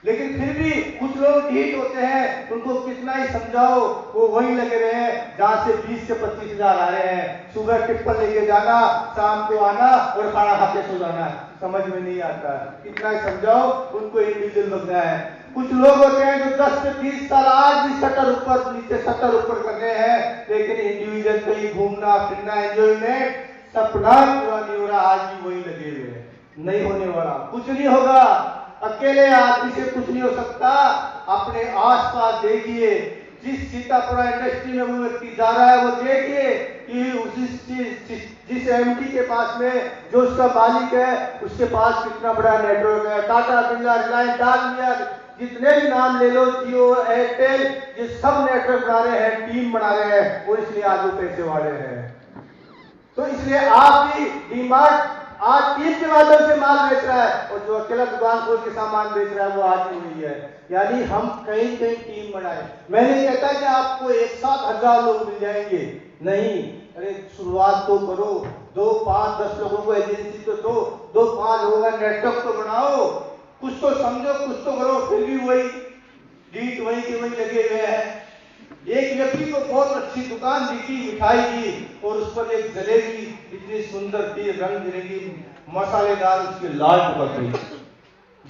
लेकिन फिर भी कुछ लोग ढीठ होते हैं, उनको कितना ही समझाओ वो वहीं लगे रहे हैं जहां से 20 से 25 हजार आ रहे हैं। सुबह टिप्पल लेके जाना, शाम को आना और खाना खा के सो जाना, समझ में नहीं आता। कितना ही समझाओ उनको इंडिविजुअल लगना है। कुछ लोग होते हैं जो 10 से 20 साल आज भी शटर ऊपर नीचे शटर ऊपर कर रहे हैं, लेकिन इंडिविजुअल कहीं घूमना फिरना, एंजॉयमेंट, सपना पूरा नहीं हो रहा, आज भी वही लगे हुए हैं। नहीं होने वाला, कुछ नहीं होगा, अकेले आदमी से कुछ नहीं हो सकता। अपने आसपास देखिए, जिस सीतापुरा इंडस्ट्री में वो व्यक्ति जा रहा है, वो देखिए कि जिस एमडी के पास में जो उसका मालिक है, उसके पास कितना बड़ा नेटवर्क है। टाटा, बिरला, रिलायंस, डालमिया, जितने भी नाम ले लो, जियो, एयरटेल, ये सब नेटवर्क बना रहे हैं, टीम बना रहे हैं, और इसलिए आज वो पैसे वाले हैं। तो इसलिए आप भी डीमार्ट आज टीम के माध्यम से माल बेच रहा है, और जो अकेला दुकान खोल के सामान बेच रहा है वो आज ही हुई है। यानी हम कहीं कहीं टीम बनाए। मैं नहीं कहता कि आपको एक साथ 1000 लोग मिल जाएंगे, नहीं, अरे शुरुआत तो करो, 2, 5, 10 लोगों को एजेंसी तो दो, 2, 5 लोगों का नेटवर्क तो बनाओ, कुछ तो समझो, कुछ तो करो। फिर भी वही डीट वही के वही लगे हुए हैं। एक व्यक्ति को बहुत अच्छी दुकान दिखी मिठाई की, और उस पर एक जलेबी इतनी सुंदर थी, रंग बिरंगी, मसालेदार, उसकी लाल टपक गई।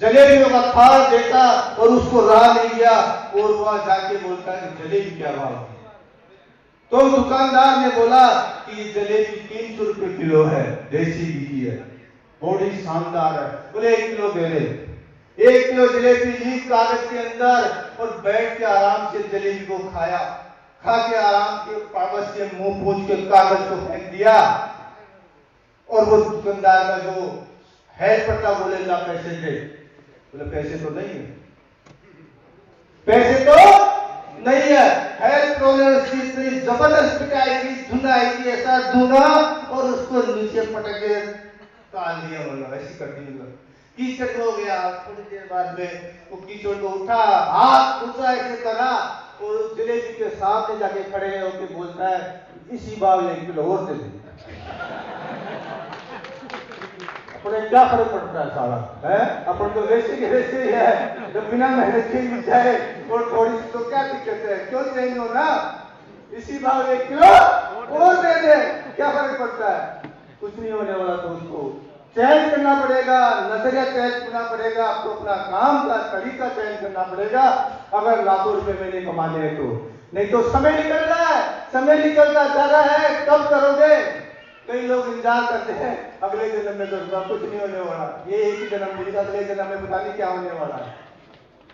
जलेबियों का थाल देखा और उसको रहा नहीं गया और वहां जाके बोलता है कि जलेबी क्या भाव है। तो दुकानदार ने बोला कि ये जलेबी 300 रुपए किलो है, देसी घी की है, बड़ी शानदार है। बोले 1 किलो दे दे। 1 किलो जलेबी ली कागज के अंदर और बैठ के आराम से जलेबी को खाया। खा के आराम के कागज से मुंह पोंछ के कागज को फेंक दिया और वो दुकानदार का जो है पता बोले ला पैसे दे। बोले पैसे तो नहीं है, पैसे तो नहीं है। हेल्थ प्रोग्राम की इतनी जबरदस्त पिटाई धुना है ऐसा धुना और उसको नीचे पटक के काट दिया। मतलब ऐसी कर दी। कीचड़ हो गया। थोड़ी देर बाद में वो कीचड़ को उठा, हाथ ऊंचा ऐसे करा और जलेबी के सामने जाके खड़े होकर बोलता है इसी बाव 1 किलो और दे दे। अपने क्या फर्क पड़ता है सारा है, अपन तो वैसे के वैसे ही है। जब बिना मेहनत के मिल जाए और थोड़ी सी तो क्या दिक्कत है, क्यों चेंज हो ना। इसी भाव 1 किलो और दे दे, क्या फर्क पड़ता है, कुछ नहीं होने वाला। तो उसको चयन करना पड़ेगा, नजरिया चयन करना पड़ेगा, आपको अपना काम का तरीका चयन करना पड़ेगा अगर लाखों रुपए मैंने कमाने हैं तो। नहीं तो समय निकल रहा है, समय निकलता जा रहा है, कब करोगे। कई लोग इंतजार करते हैं अगले जन्म में करूंगा, कुछ नहीं होने वाला। ये एक ही जन्म मिलेगा, अगले जन्म में पता नहीं क्या होने वाला है।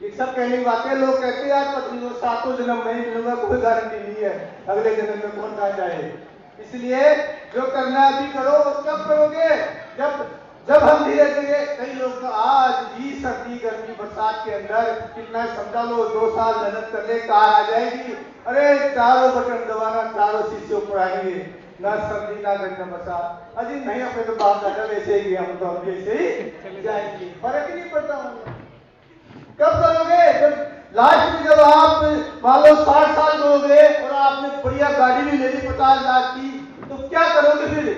ये सब कहने की बातें लोग कहते हैं यार पत्नी को 7 जन्म नहीं मिलूंगा, कोई गारंटी नहीं है अगले जन्म में कौन कहा जाए। इसलिए जो करना अभी करो, कब करोगे जब हम धीरे धीरे। कई लोग तो आज भी सर्दी गर्मी बरसात के अंदर कितना समझा लो 2 साल मेहनत कर ले, कार आ जाएगी, अरे चारों बटन दबाना, चारों शीशे ऊपर आएंगे, ना सर्दी ना गर्मी ना बरसात। अजी नहीं, अपने तो बाप दादा वैसे ही, हम तो अब वैसे ही जाएंगे, फर्क ही नहीं पड़ता। कब करोगे जब लास्ट में, जब आप मान लो 60 साल हो गए और आपने बढ़िया गाड़ी भी ले ली 50 लाख की, तो क्या करोगे फिर।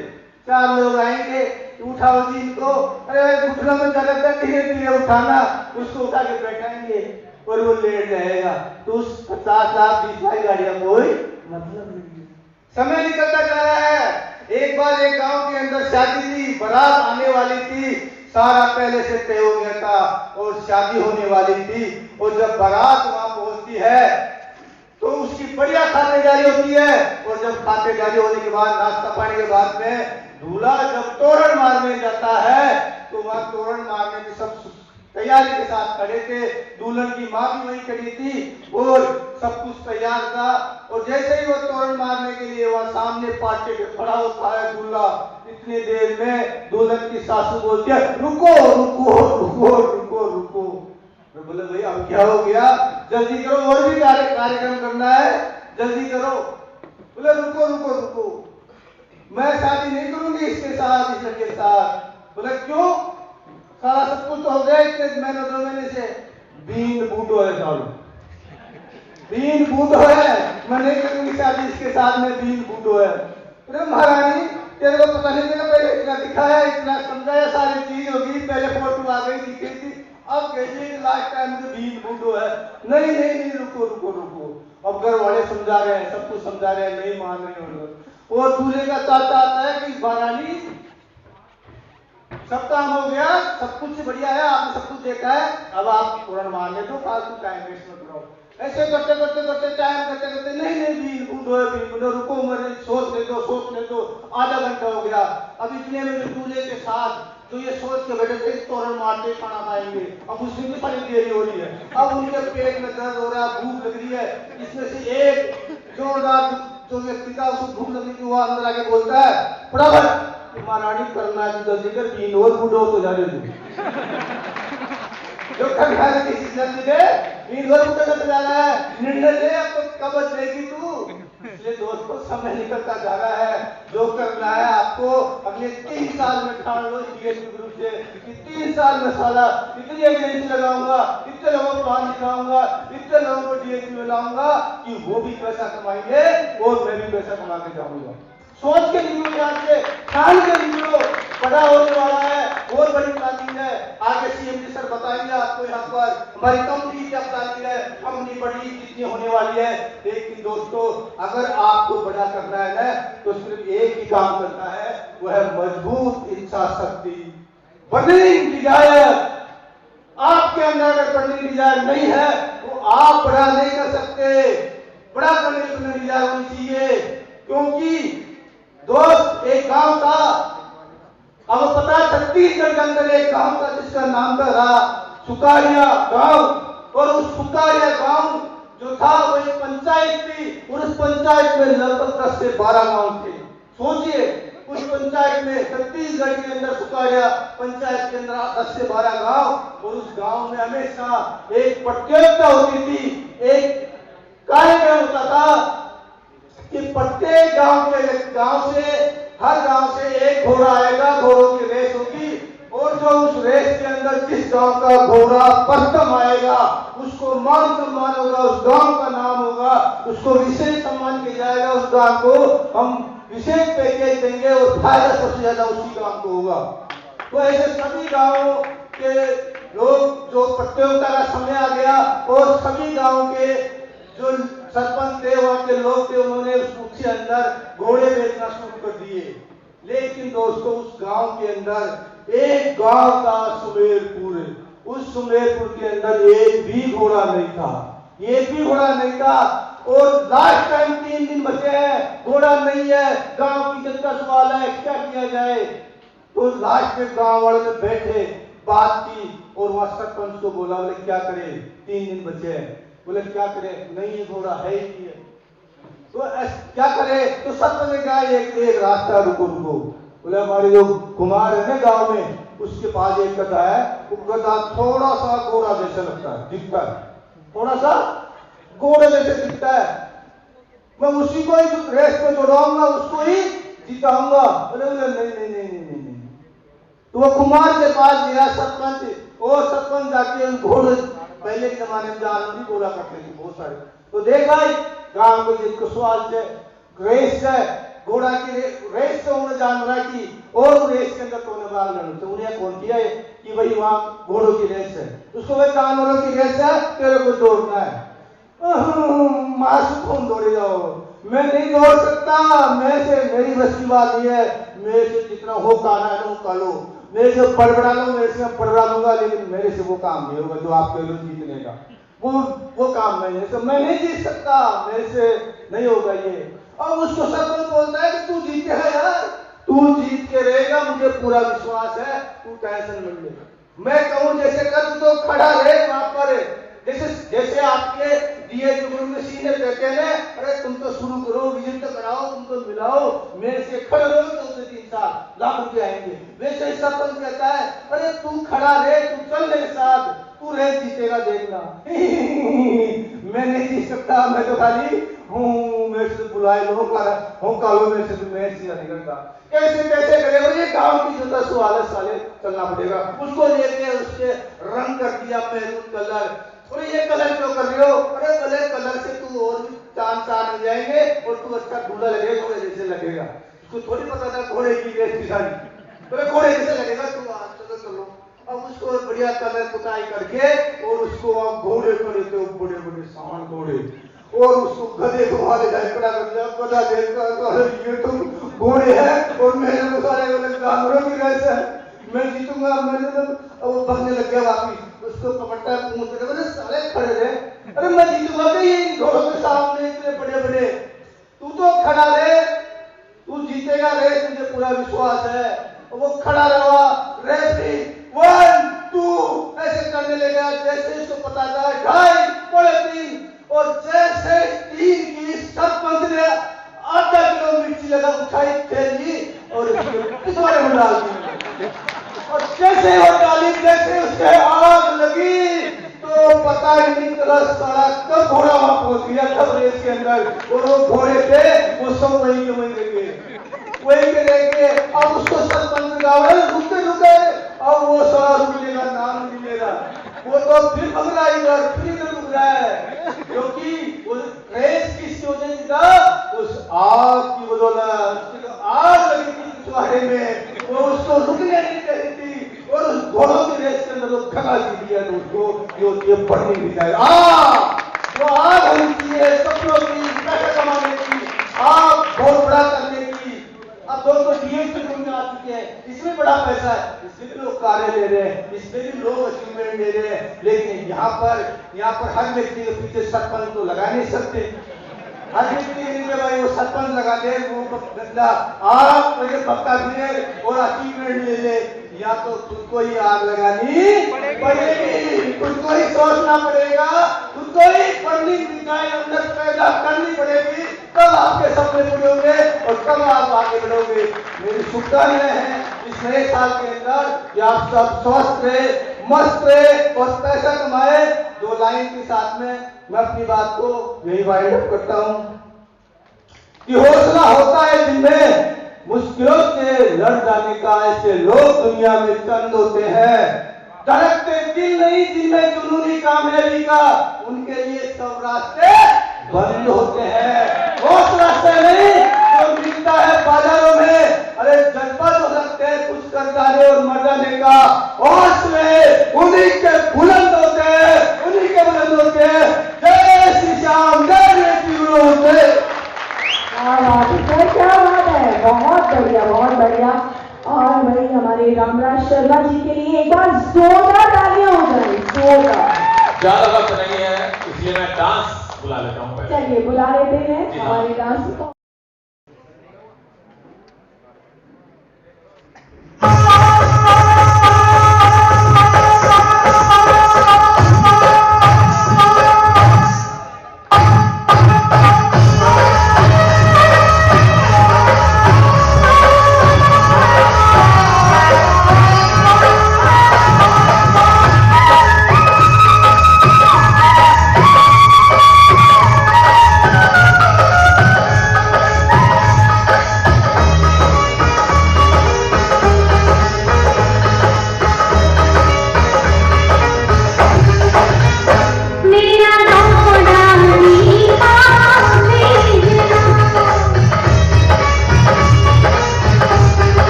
4 लोग आएंगे, उठाओ जी इनको, अरे घुटनों में दर्द है, धीरे धीरे उठाना, उसको उठा के बैठाएंगे और वो लेट जाएगा। तो उस 50 लाख 20 लाख गाड़ियां कोई मतलब नहीं। समय निकलता जा रहा है। एक बार एक गांव के अंदर शादी थी, बारात आने वाली थी, सारा पहले से तय हो गया था और शादी होने वाली थी। और जब बारात वहां पहुंचती है तो उसकी बढ़िया खातिरदारी होती है। और जब खातिरदारी होने के बाद, नाश्ता पानी के बाद में दूल्हा जब तोरण मारने जाता है तो वहां तोरण मारने की सब तैयारी के साथ खड़े थे। दुल्हन की मां भी वहीं खड़ी थी और सब कुछ तैयार था। और जैसे ही वो तोरण मारने के लिए वहां सामने पाटे पे खड़ा होता है दूल्हा, इतने देर में दुल्हन की सासू बोलती है रुको रुको रुको रुको रुको। मैं बोले भाई अब क्या हो गया, जल्दी करो, और भी कार्यक्रम करना है, जल्दी करो। बोले रुको रुको रुको, मैं शादी नहीं करूंगी इसके साथ, इस लड़के के साथ। बोले क्यों, सारा सब कुछ तो हो गया इतने महीने 2 महीने से। बीन बूटो है सालू, बीन बूटो है, मैं नहीं करूंगी शादी इसके साथ में, बीन बूटो है। अरे महारानी तेरे को पता नहीं चला, पहले इतना दिखाया, इतना समझाया, सारी चीज होगी, पहले फोटो आ गई दिखी थी, अब कहती लास्ट टाइम मुझे बीन बूटो है। नहीं नहीं नहीं, रुको रुको रुको। अब घर वाले समझा रहे हैं, सब कुछ समझा रहे हैं, नहीं मान रहे हैं। और दूल्हे का चाचा आता है कि महारानी सब काम हो गया, सब कुछ बढ़िया है, आपने सब कुछ देखा है, अब आप तोरण मारने दो, फालतू टाइम वेस्ट मत करो। ऐसे करते करते करते टाइम करते करते नहीं नहीं बीन बूटो, रुको मेरे सोचने दो, आधा घंटा हो गया। अब इतने में दूल्हे के साथ तो ये सोच के बैठे थे तोरण मारते खाना खाएंगे, अब उसमें भी बड़ी देरी हो रही है। अब उनके पेट में दर्द हो रहा है, भूख लग रही है। इसमें से एक जोरदार जो व्यक्ति था, उसको भूख लगी थी, वो अंदर आके बोलता है फटाफट महारानी करना है जल्दी कर, बीन और बूढ़ो तो जाने दो। जो करना है किसी जल्दी दे, बीन और बूढ़ो तो जाना है, निर्णय ले, अब तो कब बचेगी तू। इसलिए दोस्तों समय निकलता जा रहा है, जो करना है आपको अगले 3 साल में ठान लो डीएसपी ग्रुप से कि 3 साल में साला इतनी एजेंसी लगाऊंगा, इतने लोगों को प्लान दिखाऊंगा, इतने लोगों को डीएसपी में लाऊंगा कि वो भी पैसा कमाएंगे और मैं भी पैसा कमा के जाऊंगा। सोच के निकलो यहाँ से, ठान के निकलो, बड़ा होने वाला है, बहुत बड़ी प्लानिंग है। आगे सीएम जी सर बताएंगे आपको यहाँ पर हमारी कंपनी क्या प्लानिंग है, कंपनी बड़ी कितनी होने वाली है। लेकिन दोस्तों अगर आपको बड़ा करना है ना, तो सिर्फ एक ही काम करना है, वो है मजबूत इच्छा शक्ति, बर्निंग डिजायर। आपके अंदर अगर पढ़ने की डिजायर नहीं है तो आप बड़ा नहीं कर सकते। बड़ा करने की डिजायर होनी चाहिए। क्योंकि दोस्त, एक गांव था, अब पता छत्तीसगढ़ के अंदर एक गांव था जिसका नाम था सुकारिया गांव। और उस सुकारिया गांव जो था वो एक पंचायत थी और उस पंचायत में लगभग 10 से 12 गांव थे। सोचिए, उस पंचायत में छत्तीसगढ़ के अंदर सुकारिया पंचायत के अंदर 10 से 12 गांव। और उस गांव में हमेशा एक प्रतियोगिता होती थी, एक कार्यक्रम होता था कि प्रत्येक गांव से हर गांव से एक घोड़ा आएगा, घोड़ों की रेस होगी। और जो उस रेस के अंदर जिस गांव का घोड़ा प्रथम आएगा उसको मान सम्मान होगा, उस गांव का नाम होगा, उसको विशेष सम्मान किया जाएगा। उस गांव को हम विशेष पैकेज देंगे और फायदा सबसे ज्यादा उसी गांव को होगा। तो ऐसे सभी गांवों के लोग, जो प्रतियोगिता का समय आ गया और सभी गांव के जो सरपंच थे, वहां के लोग थे, उन्होंने उसके अंदर घोड़े बेचना शुरू कर दिए। लेकिन दोस्तों, उस गांव के अंदर एक गांव था सुमेरपुर। उस सुमेरपुर के अंदर एक भी घोड़ा नहीं था, एक भी घोड़ा नहीं था। और लास्ट टाइम 3 दिन बचे हैं, घोड़ा नहीं है। गांव की जनता सवाल है क्या किया जाए। तो लास्ट में गांव वाले में बैठे, बात की और वहां सरपंच को बोला, बोले क्या करे, 3 दिन बचे हैं। बोले क्या करे, नहीं ये घोड़ा है ही नहीं है। तो क्या करे, तो सरपंच ने कहा एक रास्ता, रुको। बोले हमारे जो कुमार है ना गांव में, उसके पास एक गधा है, वो गधा थोड़ा सा घोड़ा जैसा लगता है, दिखता है, थोड़ा सा घोड़े जैसे दिखता है। मैं उसी को ही रेस में दौड़ाऊंगा, उसको ही जिताऊंगा। बोले नहीं। तो वो कुमार के पास गया सरपंच, और सरपंच जाके घोड़े, पहले के जमाने में जानवर भी बोला करते थे बहुत सारे। तो देखा गांव को जिसको सवाल से रेस है, घोड़ा की रेस से उन्होंने जानवर की, और रेस के अंदर कौन भाग लेना, तो उन्हें कौन किया है कि भाई वहां घोड़ों की रेस है, उसको भाई जानवरों की रेस है, तेरे को दौड़ना है। मासूम कौन दौड़े जाओ, मैं नहीं दौड़ सकता, मेरी बस की बात नहीं है। मेरे से जितना हो काना है वो का लो, मेरे से बड़बड़ा लो, मेरे से बड़बड़ा लूंगा, लेकिन मेरे से वो काम नहीं होगा जो आप कह लो जीतने का, वो काम नहीं है। तो मैं नहीं जीत सकता, मेरे से नहीं होगा ये। अब उसको सरपंच बोलता है कि तू जीतेगा यार, तू जीत के रहेगा, मुझे पूरा विश्वास है, तू टेंशन मत ले। मैं कहूं जैसे कर, तू तो खड़ा रहे वहां पर, जैसे आपके दिए जुगनू में सीने कहते हैं, अरे तुम तो शुरू करो, विजिट तो कराओ, तुम तो मिलाओ, मेरे से खड़े रहो तो उसे 3 साल लाख रुपए आएंगे। वैसे ही सरपंच कहता है, अरे तू खड़ा रहे, तू चल मेरे साथ, तू रेस जीतेगा देखना। मैं नहीं जीत सकता, मैं तो खाली हूँ, मेरे से बुलाए लो, कालो मेरे से तो मैच नहीं करता। कैसे करेगा, ये गांव की जो 10 साले चलना पड़ेगा। उसको लेके उसके रंग कर दिया मैरून कलर। और ये कलर क्यों कर रहे हो, अरे कलर से तू और भी 4 साल मिल जाएंगे और तू अच्छा दूल्हा लगेगा, घोड़े जैसे लगेगा। उसको थोड़ी पता था घोड़े की रेस की सारी, तो घोड़े जैसे लगेगा, तू चलो। अब उसको बढ़िया कलर पुताई करके और उसको आप घोड़े को लेते हो, बड़े सामान घोड़े, और उसको गधे को वहां ले जाए, खड़ा कर दिया। गधा देखकर ये तो घोड़े है और मेरे सारे जानवरों की रेस है, मैं जीतूंगा। मैंने तो वो भगने लग गया वापिस, उसको पकड़ता है, पूछ रहे, बोले साले खड़े रहे, अरे मैं जीतूंगा इन घोड़ों के सामने इतने बड़े, तू तो खड़ा रहे, तू जीतेगा रेस, मुझे पूरा विश्वास है। वो खड़ा रहा, रेस 1 2 ऐसे करने लगा, जैसे इसको पता था 2.5 पौने 3, और जैसे 3 की सरपंच ने आधा किलो मिर्ची लगा उठाई थैली और पिछवाड़े में डाल दी, और जैसे वो डाली, जैसे उसके आग लगी तो पता ही नहीं चला सारा कब घोड़ा वहां पहुंच गया, कब रेस के अंदर। और वो घोड़े थे वो सब वहीं के रह गए। अब उसको सरपंच रुके, अब वो सारा रुकने का नाम नहीं ले रहा, वो तो फिर भग रहा है, फिर रुक रहा है, क्योंकि वो रेस किस वजह से था, उस आग की बदौलत। आग लगी थी पिछवाड़े में, वो उसको रुकने नहीं दे रही थी, और उस घोड़ों की रेस के अंदर वो खड़ा दी दिया, तो उसको ये पढ़ने नहीं जाए। वो आग होनी चाहिए सपनों की, पैसा कमाने की, आग बहुत बड़ा करने की। अब दोस्तों DSP में आ चुके हैं, इसमें बड़ा पैसा है, इसलिए लोग कार्य वाले ले रहे हैं, इसमें भी लोग अचीवमेंट ले रहे हैं, लेकिन यहाँ पर हर व्यक्ति के पीछे सरपंच तो लगा नहीं सकते। हर व्यक्ति के भाई वो सरपंच लगा दे, वो बदला आप मुझे पक्का फिरे और अचीवमेंट ले ले, या तो खुद को ही आग लगानी पड़ेगी, खुद को ही सोचना पड़ेगा, खुद को ही फंडिंग निकाय अंदर पैदा करनी पड़ेगी, तब आपके सपने पूरे होंगे और तब आप आगे बढ़ोगे। मेरी शुभकामनाएं हैं इस नए साल के अंदर कि आप सब स्वस्थ रहे, मस्त रहे और पैसा कमाए। 2 लाइन के साथ में मैं अपनी बात को यही वाइंड अप करता हूं कि हौसला होता है जिनमें मुश्किलों से लड़ जाने का, ऐसे लोग दुनिया में चंद होते हैं। धड़कते दिल नहीं जिनमें जुनूनी कामयाबी का, उनके लिए सब रास्ते बंद होते हैं। हौसला से नहीं जो मिलता है बाजारों में, अरे जज्बा तो रखते हैं कुछ कर जाने और मर जाने का, हौसले उन्हीं के बुलंद होते हैं, उन्हीं के बुलंद होते हैं। जय श्री श्याम, जय श्री गुरु। क्या बात है, बहुत बढ़िया, बहुत बढ़िया। और भाई हमारे रामराज शर्मा जी के लिए एक बार जोरदार तालियां हो जाए, जोरदार। ज्यादा वक्त नहीं है इसलिए मैं डांस बुला लेता हूँ। चलिए बुला लेते हैं हमारे डांस को।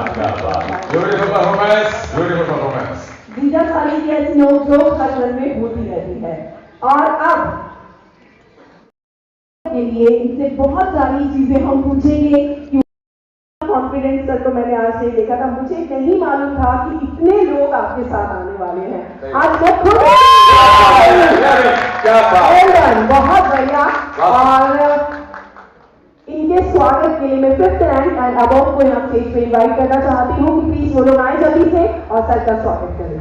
Beautiful performance. दीदा खाली की ऐसी नोक-झोंक हर घर में होती रहती है। और अब के लिए इनसे बहुत सारी चीजें हम पूछेंगे। कॉन्फिडेंस सर को मैंने आज से देखा था, मुझे नहीं मालूम था कि इतने लोग आपके साथ आने वाले हैं। आज मैं खुद बहुत बढ़िया। और इनके स्वागत के लिए मैं 5th रैंक एंड अबव को यहाँ स्टेज पे इनवाइट करना चाहती हूँ कि प्लीज वो लोग आए जल्दी से और सर का स्वागत करें।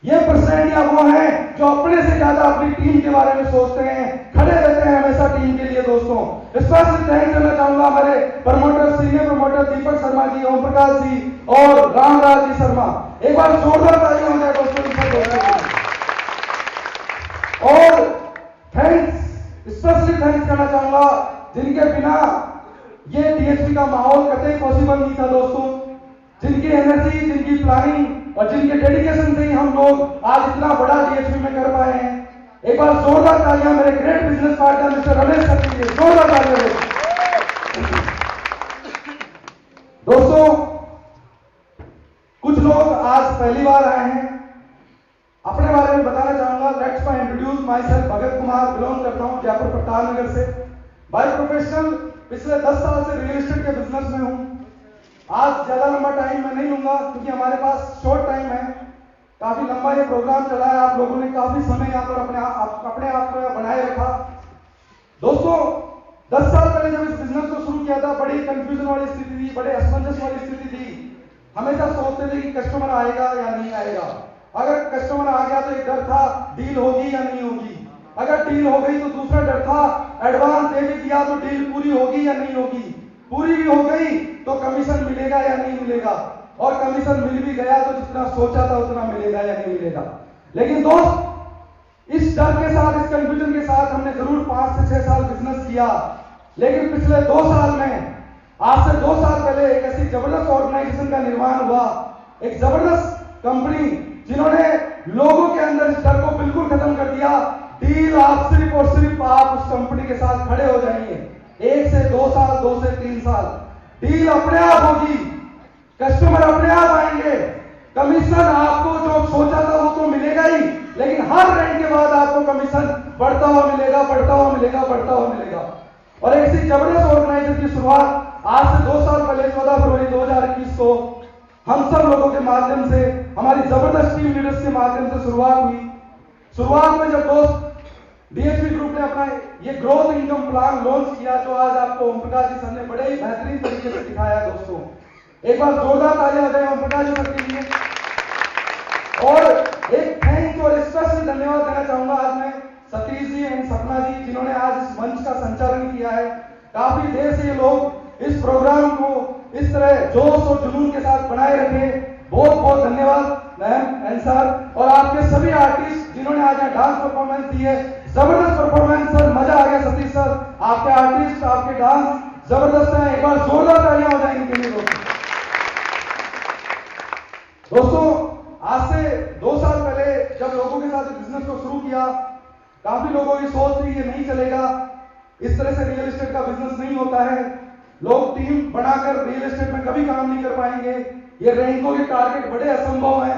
ये पर्सनैलिटी वो हैं जो अपने से ज्यादा अपनी टीम के बारे में सोचते हैं, खड़े रहते हैं हमेशा टीम के लिए। दोस्तों स्पेशल थैंक करना चाहूंगा हमारे promoter, senior promoter Deepak Sharma ji, Om Prakash ji और रामराज जी शर्मा। एक बार जोरदार ताली हो जाए दोस्तों इनके लिए। और स्पेशली थैंक्स करना चाहूंगा जिनके बिना ये डीएचपी का माहौल कतई पॉसिबल नहीं था दोस्तों, जिनकी एनर्जी, जिनकी प्लानिंग और जिनके डेडिकेशन से ही हम लोग आज इतना बड़ा डीएचपी में कर पाए हैं। एक बार जोरदार तालियां मेरे great business partner mister Ramesh sir के लिए, जोरदार तालियां। दोस्तों कुछ लोग आज पहली बार आए हैं, अपने बारे में बताना चाहूंगा। Let's me introduce my self. Bhagat Kumar, belong करता हूं जयपुर प्रताप नगर से। बाय प्रोफेशनल पिछले 10 साल से रियल एस्टेट के बिजनेस में हूं। आज ज्यादा लंबा टाइम मैं नहीं लूंगा क्योंकि हमारे पास शॉर्ट टाइम है। काफी लंबा ये प्रोग्राम चला है, आप लोगों ने काफी समय यहाँ पर अपने आप को बनाए रखा। दोस्तों 10 साल पहले जब इस बिजनेस को शुरू किया था, बड़ी कंफ्यूजन वाली स्थिति थी, बड़े असमंजस वाली स्थिति थी। हमेशा सोचते थे कि कस्टमर आएगा या नहीं आएगा। अगर कस्टमर आ गया तो एक डर था डील होगी या नहीं होगी। अगर डील हो गई तो दूसरा डर था एडवांस दे भी दिया तो डील पूरी होगी या नहीं होगी। पूरी भी हो गई तो कमीशन मिलेगा या नहीं मिलेगा, और कमीशन मिल भी गया तो जितना सोचा था उतना मिलेगा या नहीं मिलेगा। लेकिन दोस्त इस डर के साथ, इस कंफ्यूजन के साथ हमने जरूर 5 से 6 साल बिजनेस किया। लेकिन पिछले 2 साल में, आज से 2 साल पहले एक ऐसी जबरदस्त ऑर्गेनाइजेशन का निर्माण हुआ, एक जबरदस्त कंपनी जिन्होंने लोगों के अंदर इस डर को बिल्कुल खत्म कर दिया। डील आप सिर्फ और सिर्फ आप उस कंपनी के साथ खड़े हो जाएंगे। 1 से 2 साल, 2 से 3 साल डील अपने आप होगी, कस्टमर अपने आप आएंगे, कमीशन आपको जो सोचा था वो तो मिलेगा ही, लेकिन हर रैंक के बाद आपको कमीशन बढ़ता हुआ मिलेगा, बढ़ता हुआ मिलेगा, बढ़ता हुआ मिलेगा। और ऐसी जबरदस्त ऑर्गेनाइजेशन की शुरुआत आज से 2 साल पहले 14 फरवरी 2021 को हम सब लोगों के माध्यम से, हमारी जबरदस्त टीम लीडर्स के माध्यम से शुरुआत हुई। शुरुआत में जब दोस्त डीएचपी ग्रुप ने अपना ये ग्रोथ इनकम प्लान लॉन्च किया, जो आज आपको ओम प्रकाश जी सर ने बड़े ही बेहतरीन तरीके से दिखाया। दोस्तों एक बार जोरदार तालियां हो जाए ओम प्रकाश जी सर के लिए। और एक थैंक्स और स्पेशल धन्यवाद देना चाहूंगा आज मैं सतीश जी एंड सपना जी, जिन्होंने आज इस मंच का संचालन किया है। काफी देर से ये लोग इस प्रोग्राम को इस तरह जोश और जुनून के साथ बनाए रखे। बहुत दोस्तों, आज से 2 साल पहले जब लोगों के साथ बिजनेस को शुरू किया, काफी लोगों की सोच थी ये नहीं चलेगा, इस तरह से रियल एस्टेट का बिजनेस नहीं होता है, लोग टीम बनाकर रियल एस्टेट में कभी काम नहीं कर पाएंगे, ये रैंकों के टारगेट बड़े असंभव हैं,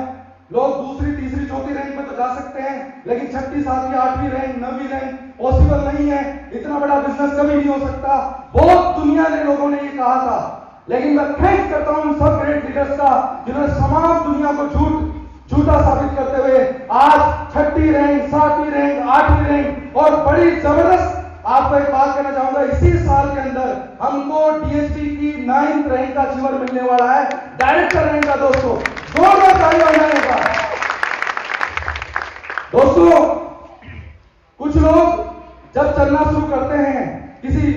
लोग दूसरी तीसरी चौथी रैंक में तो जा सकते हैं, लेकिन छठी सातवीं आठवीं रैंक 9वीं रैंक पॉसिबल नहीं है, इतना बड़ा बिजनेस कभी नहीं हो सकता। बहुत दुनिया के लोगों ने ये कहा था, लेकिन मैं थैंक्स करता हूं सब ग्रेट लीडर्स का जिन्होंने तमाम दुनिया को झूठा साबित करते हुए आज छठी रैंक, सातवीं रैंक, आठवीं रैंक और बड़ी जबरदस्त, आपको एक बात कहना चाहूंगा, इसी साल के अंदर हमको डीएसपी की 9th रैंक का अचीवर मिलने वाला है, डायरेक्टर रैंक का। दोस्तों, जोरदार ताली हो जाएगा। दोस्तों, कुछ लोग जब चलना शुरू करते हैं किसी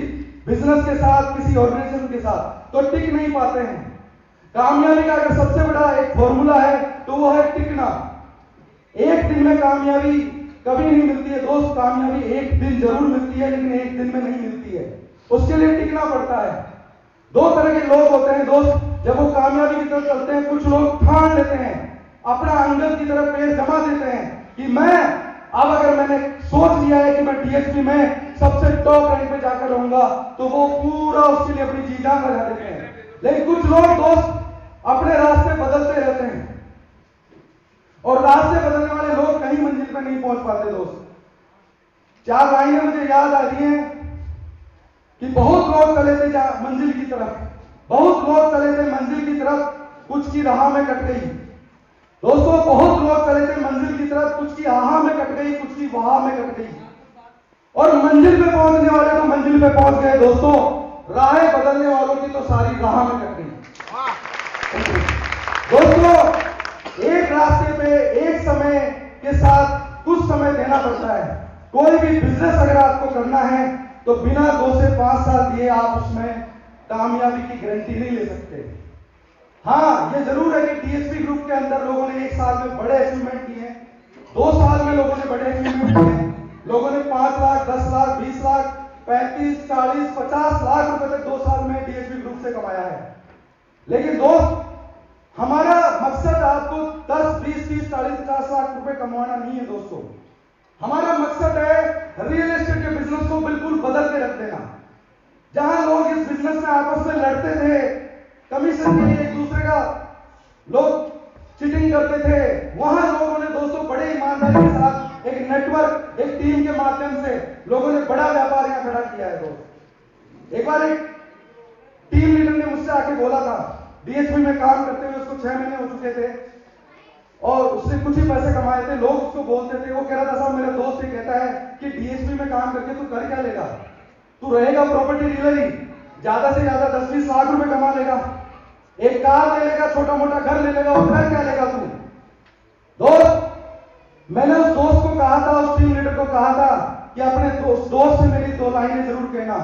बिजनेस के साथ, किसी ऑर्गेनाइजेशन के साथ, तो टिक नहीं पाते हैं। कामयाबी का अगर सबसे बड़ा एक फॉर्मूला है तो वो है टिकना। एक दिन में कामयाबी कभी नहीं मिलती है दोस्त, कामयाबी एक दिन जरूर मिलती है, लेकिन एक दिन में नहीं मिलती है, उसके लिए टिकना पड़ता है। 2 तरह के लोग होते हैं दोस्त, जब वो कामयाबी की तरफ चलते हैं, कुछ लोग ठान लेते हैं, अपना अंगद की तरफ पैर जमा देते हैं कि मैं अब अगर मैंने सोच लिया है कि मैं डीएसपी में सबसे टॉप रैंक पे जाकर रहूंगा, तो वो पूरा उसके लिए अपनी जी जान लगा देते हैं। लेकिन कुछ लोग दोस्त अपने रास्ते बदलते रहते हैं, और रास्ते बदलने वाले लोग कहीं मंजिल पे नहीं पहुंच पाते। दोस्त, 4 लाइनें मुझे याद आ रही हैं कि बहुत लोग चले थे मंजिल की तरफ, बहुत लोग चले थे मंजिल की तरफ, कुछ की राह में कट गई। दोस्तों, बहुत लोग चले थे मंजिल की तरफ, कुछ की आहा में कट गई, कुछ की वहा में कट गई, और मंजिल पे पहुंचने वाले तो मंजिल पे पहुंच गए। दोस्तों, राहें बदलने वालों की तो सारी राह में कट गई। दोस्तों, एक रास्ते पे एक समय के साथ कुछ समय देना पड़ता है। कोई भी बिजनेस अगर आपको करना है तो बिना 2 से 5 साल दिए आप उसमें कामयाबी की गारंटी नहीं ले सकते। हाँ, ये जरूर है कि डीएसपी ग्रुप के अंदर लोगों ने 1 साल में बड़े अचीवमेंट किए हैं, 2 साल में लोगों ने बड़े अचीवमेंट किए हैं, लोगों ने 5 लाख, 10 लाख, 20 लाख, 35, 40, 50 लाख रुपए तक 2 साल में डीएसपी ग्रुप से कमाया है। लेकिन दोस्त, हमारा मकसद आपको 10, 20, 30, 40, 50 लाख रुपए कमाना नहीं है। दोस्तों, हमारा मकसद है रियल एस्टेट के बिजनेस को बिल्कुल बदल के रख देना। जहां लोग इस बिजनेस में आपस में लड़ते थे, कमीशन के लिए एक दूसरे का लोग चीटिंग करते थे, वहां लोगों ने दोस्तों बड़े ईमानदारी के साथ एक नेटवर्क, एक टीम के माध्यम से लोगों ने बड़ा व्यापार यहां खड़ा किया है। दोस्त, एक बार एक टीम लीडर ने मुझसे आके बोला था, डीएसपी में काम करते हुए उसको 6 महीने हो चुके थे और उसने कुछ ही पैसे कमाए थे। लोग उसको बोलते थे, वो कह रहा था साहब मेरा दोस्त ये कहता है कि डीएसपी में काम करके तू कर क्या लेगा, तू रहेगा प्रॉपर्टी डीलर ही, ज्यादा से ज्यादा 10-20 लाख रुपए कमा लेगा, एक कार ले लेगा, छोटा मोटा घर ले लेगा, और घर क्या लेगा तू। दोस्त, मैंने उस दोस्त को कहा था, उस टीम लीडर को कहा था कि अपने दोस्त से मेरी 2 लाइनें जरूर कहना,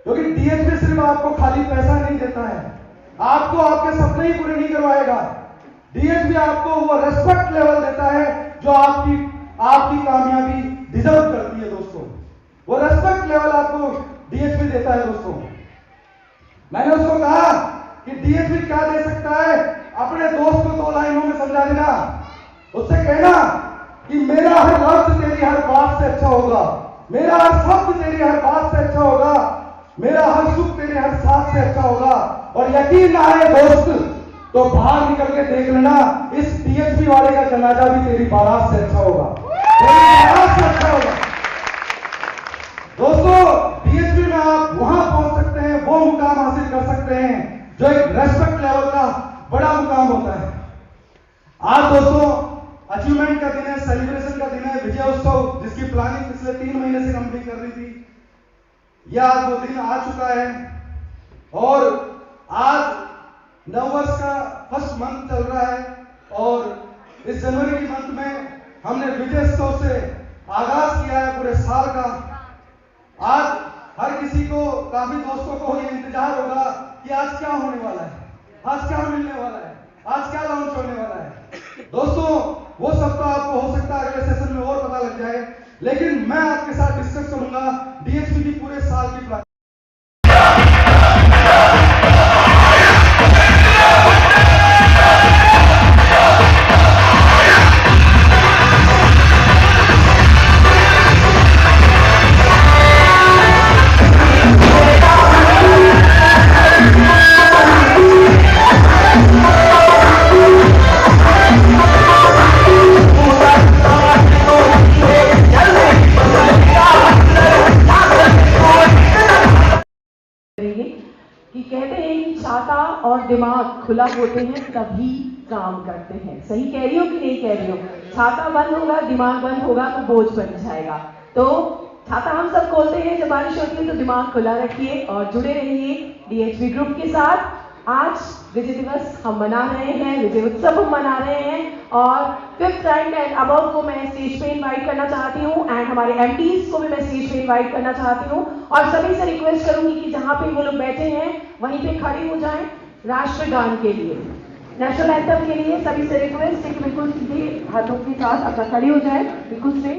क्योंकि डीएसपी सिर्फ आपको खाली पैसा नहीं देता है, आपको आपके सपने ही पूरे नहीं करवाएगा। डीएसपी आपको वो रेस्पेक्ट लेवल देता है जो आपकी कामयाबी डिजर्व करती है। दोस्तों, वो रेस्पेक्ट लेवल आपको डीएसपी देता है। दोस्तों, मैंने उसको कहा कि डीएसपी क्या दे सकता है, अपने दोस्त को 2 लाइनों में समझा देना, उससे कहना कि मेरा हर लफ्ज तेरी हर बात से अच्छा होगा, मेरा हर शब्द तेरी हर बात से अच्छा होगा, मेरा हर सुख तेरे हर साथ से अच्छा होगा, और यकीन ना आए दोस्त तो बाहर निकल के देख लेना, इस डीएसपी वाले का जनाजा भी तेरी बारात से अच्छा होगा, तेरी बारात से अच्छा होगा। दोस्तों, डीएसपी में आप वहां पहुंच सकते हैं, वो मुकाम हासिल कर सकते हैं जो एक रेस्पेक्ट लेवल का बड़ा मुकाम होता है। आज दोस्तों अचीवमेंट का दिन है, सेलिब्रेशन का दिन है, विजय उत्सव जिसकी प्लानिंग पिछले 3 महीने से कंप्लीट कर रही थी, यह आज वो दिन आ चुका है। और आज नववर्ष का फर्स्ट मंथ चल रहा है, और इस जनवरी की मंथ में हमने विजय उत्सव से आगाज किया है पूरे साल का। आज हर किसी को, काफी दोस्तों को ये इंतजार होगा कि आज क्या होने वाला है, आज क्या मिलने वाला है, आज क्या लॉन्च होने वाला है। दोस्तों, वो सब तो आपको हो सकता है अगले सेशन में और पता लग जाए, लेकिन मैं आपके साथ डिस्कस करूंगा डीएसपी की पूरे साल की प्लान। छाता और दिमाग खुला होते हैं तभी काम करते हैं। सही कह रही हो कि नहीं कह रही हो? छाता बंद होगा, दिमाग बंद होगा तो बोझ बन जाएगा। तो छाता हम सब खोलते हैं जब बारिश होती है, तो दिमाग खुला रखिए और जुड़े रहिए DHV ग्रुप के साथ। आज विजय दिवस हम मना रहे हैं, विजय उत्सव हम मना रहे हैं और 5th रैंक एंड अबव को मैं स्टेज पे इनवाइट करना चाहती हूँ एंड हमारे MDs को भी मैं स्टेज पे इनवाइट करना चाहती हूँ और सभी से रिक्वेस्ट करूंगी कि जहाँ पे वो लोग बैठे हैं वहीं पे खड़े हो जाएं राष्ट्रगान के लिए, नेशनल एंथम के लिए। सभी से रिक्वेस्ट है कि बिल्कुल सीधे हाथों के साथ अपना खड़े हो जाए, बिल्कुल से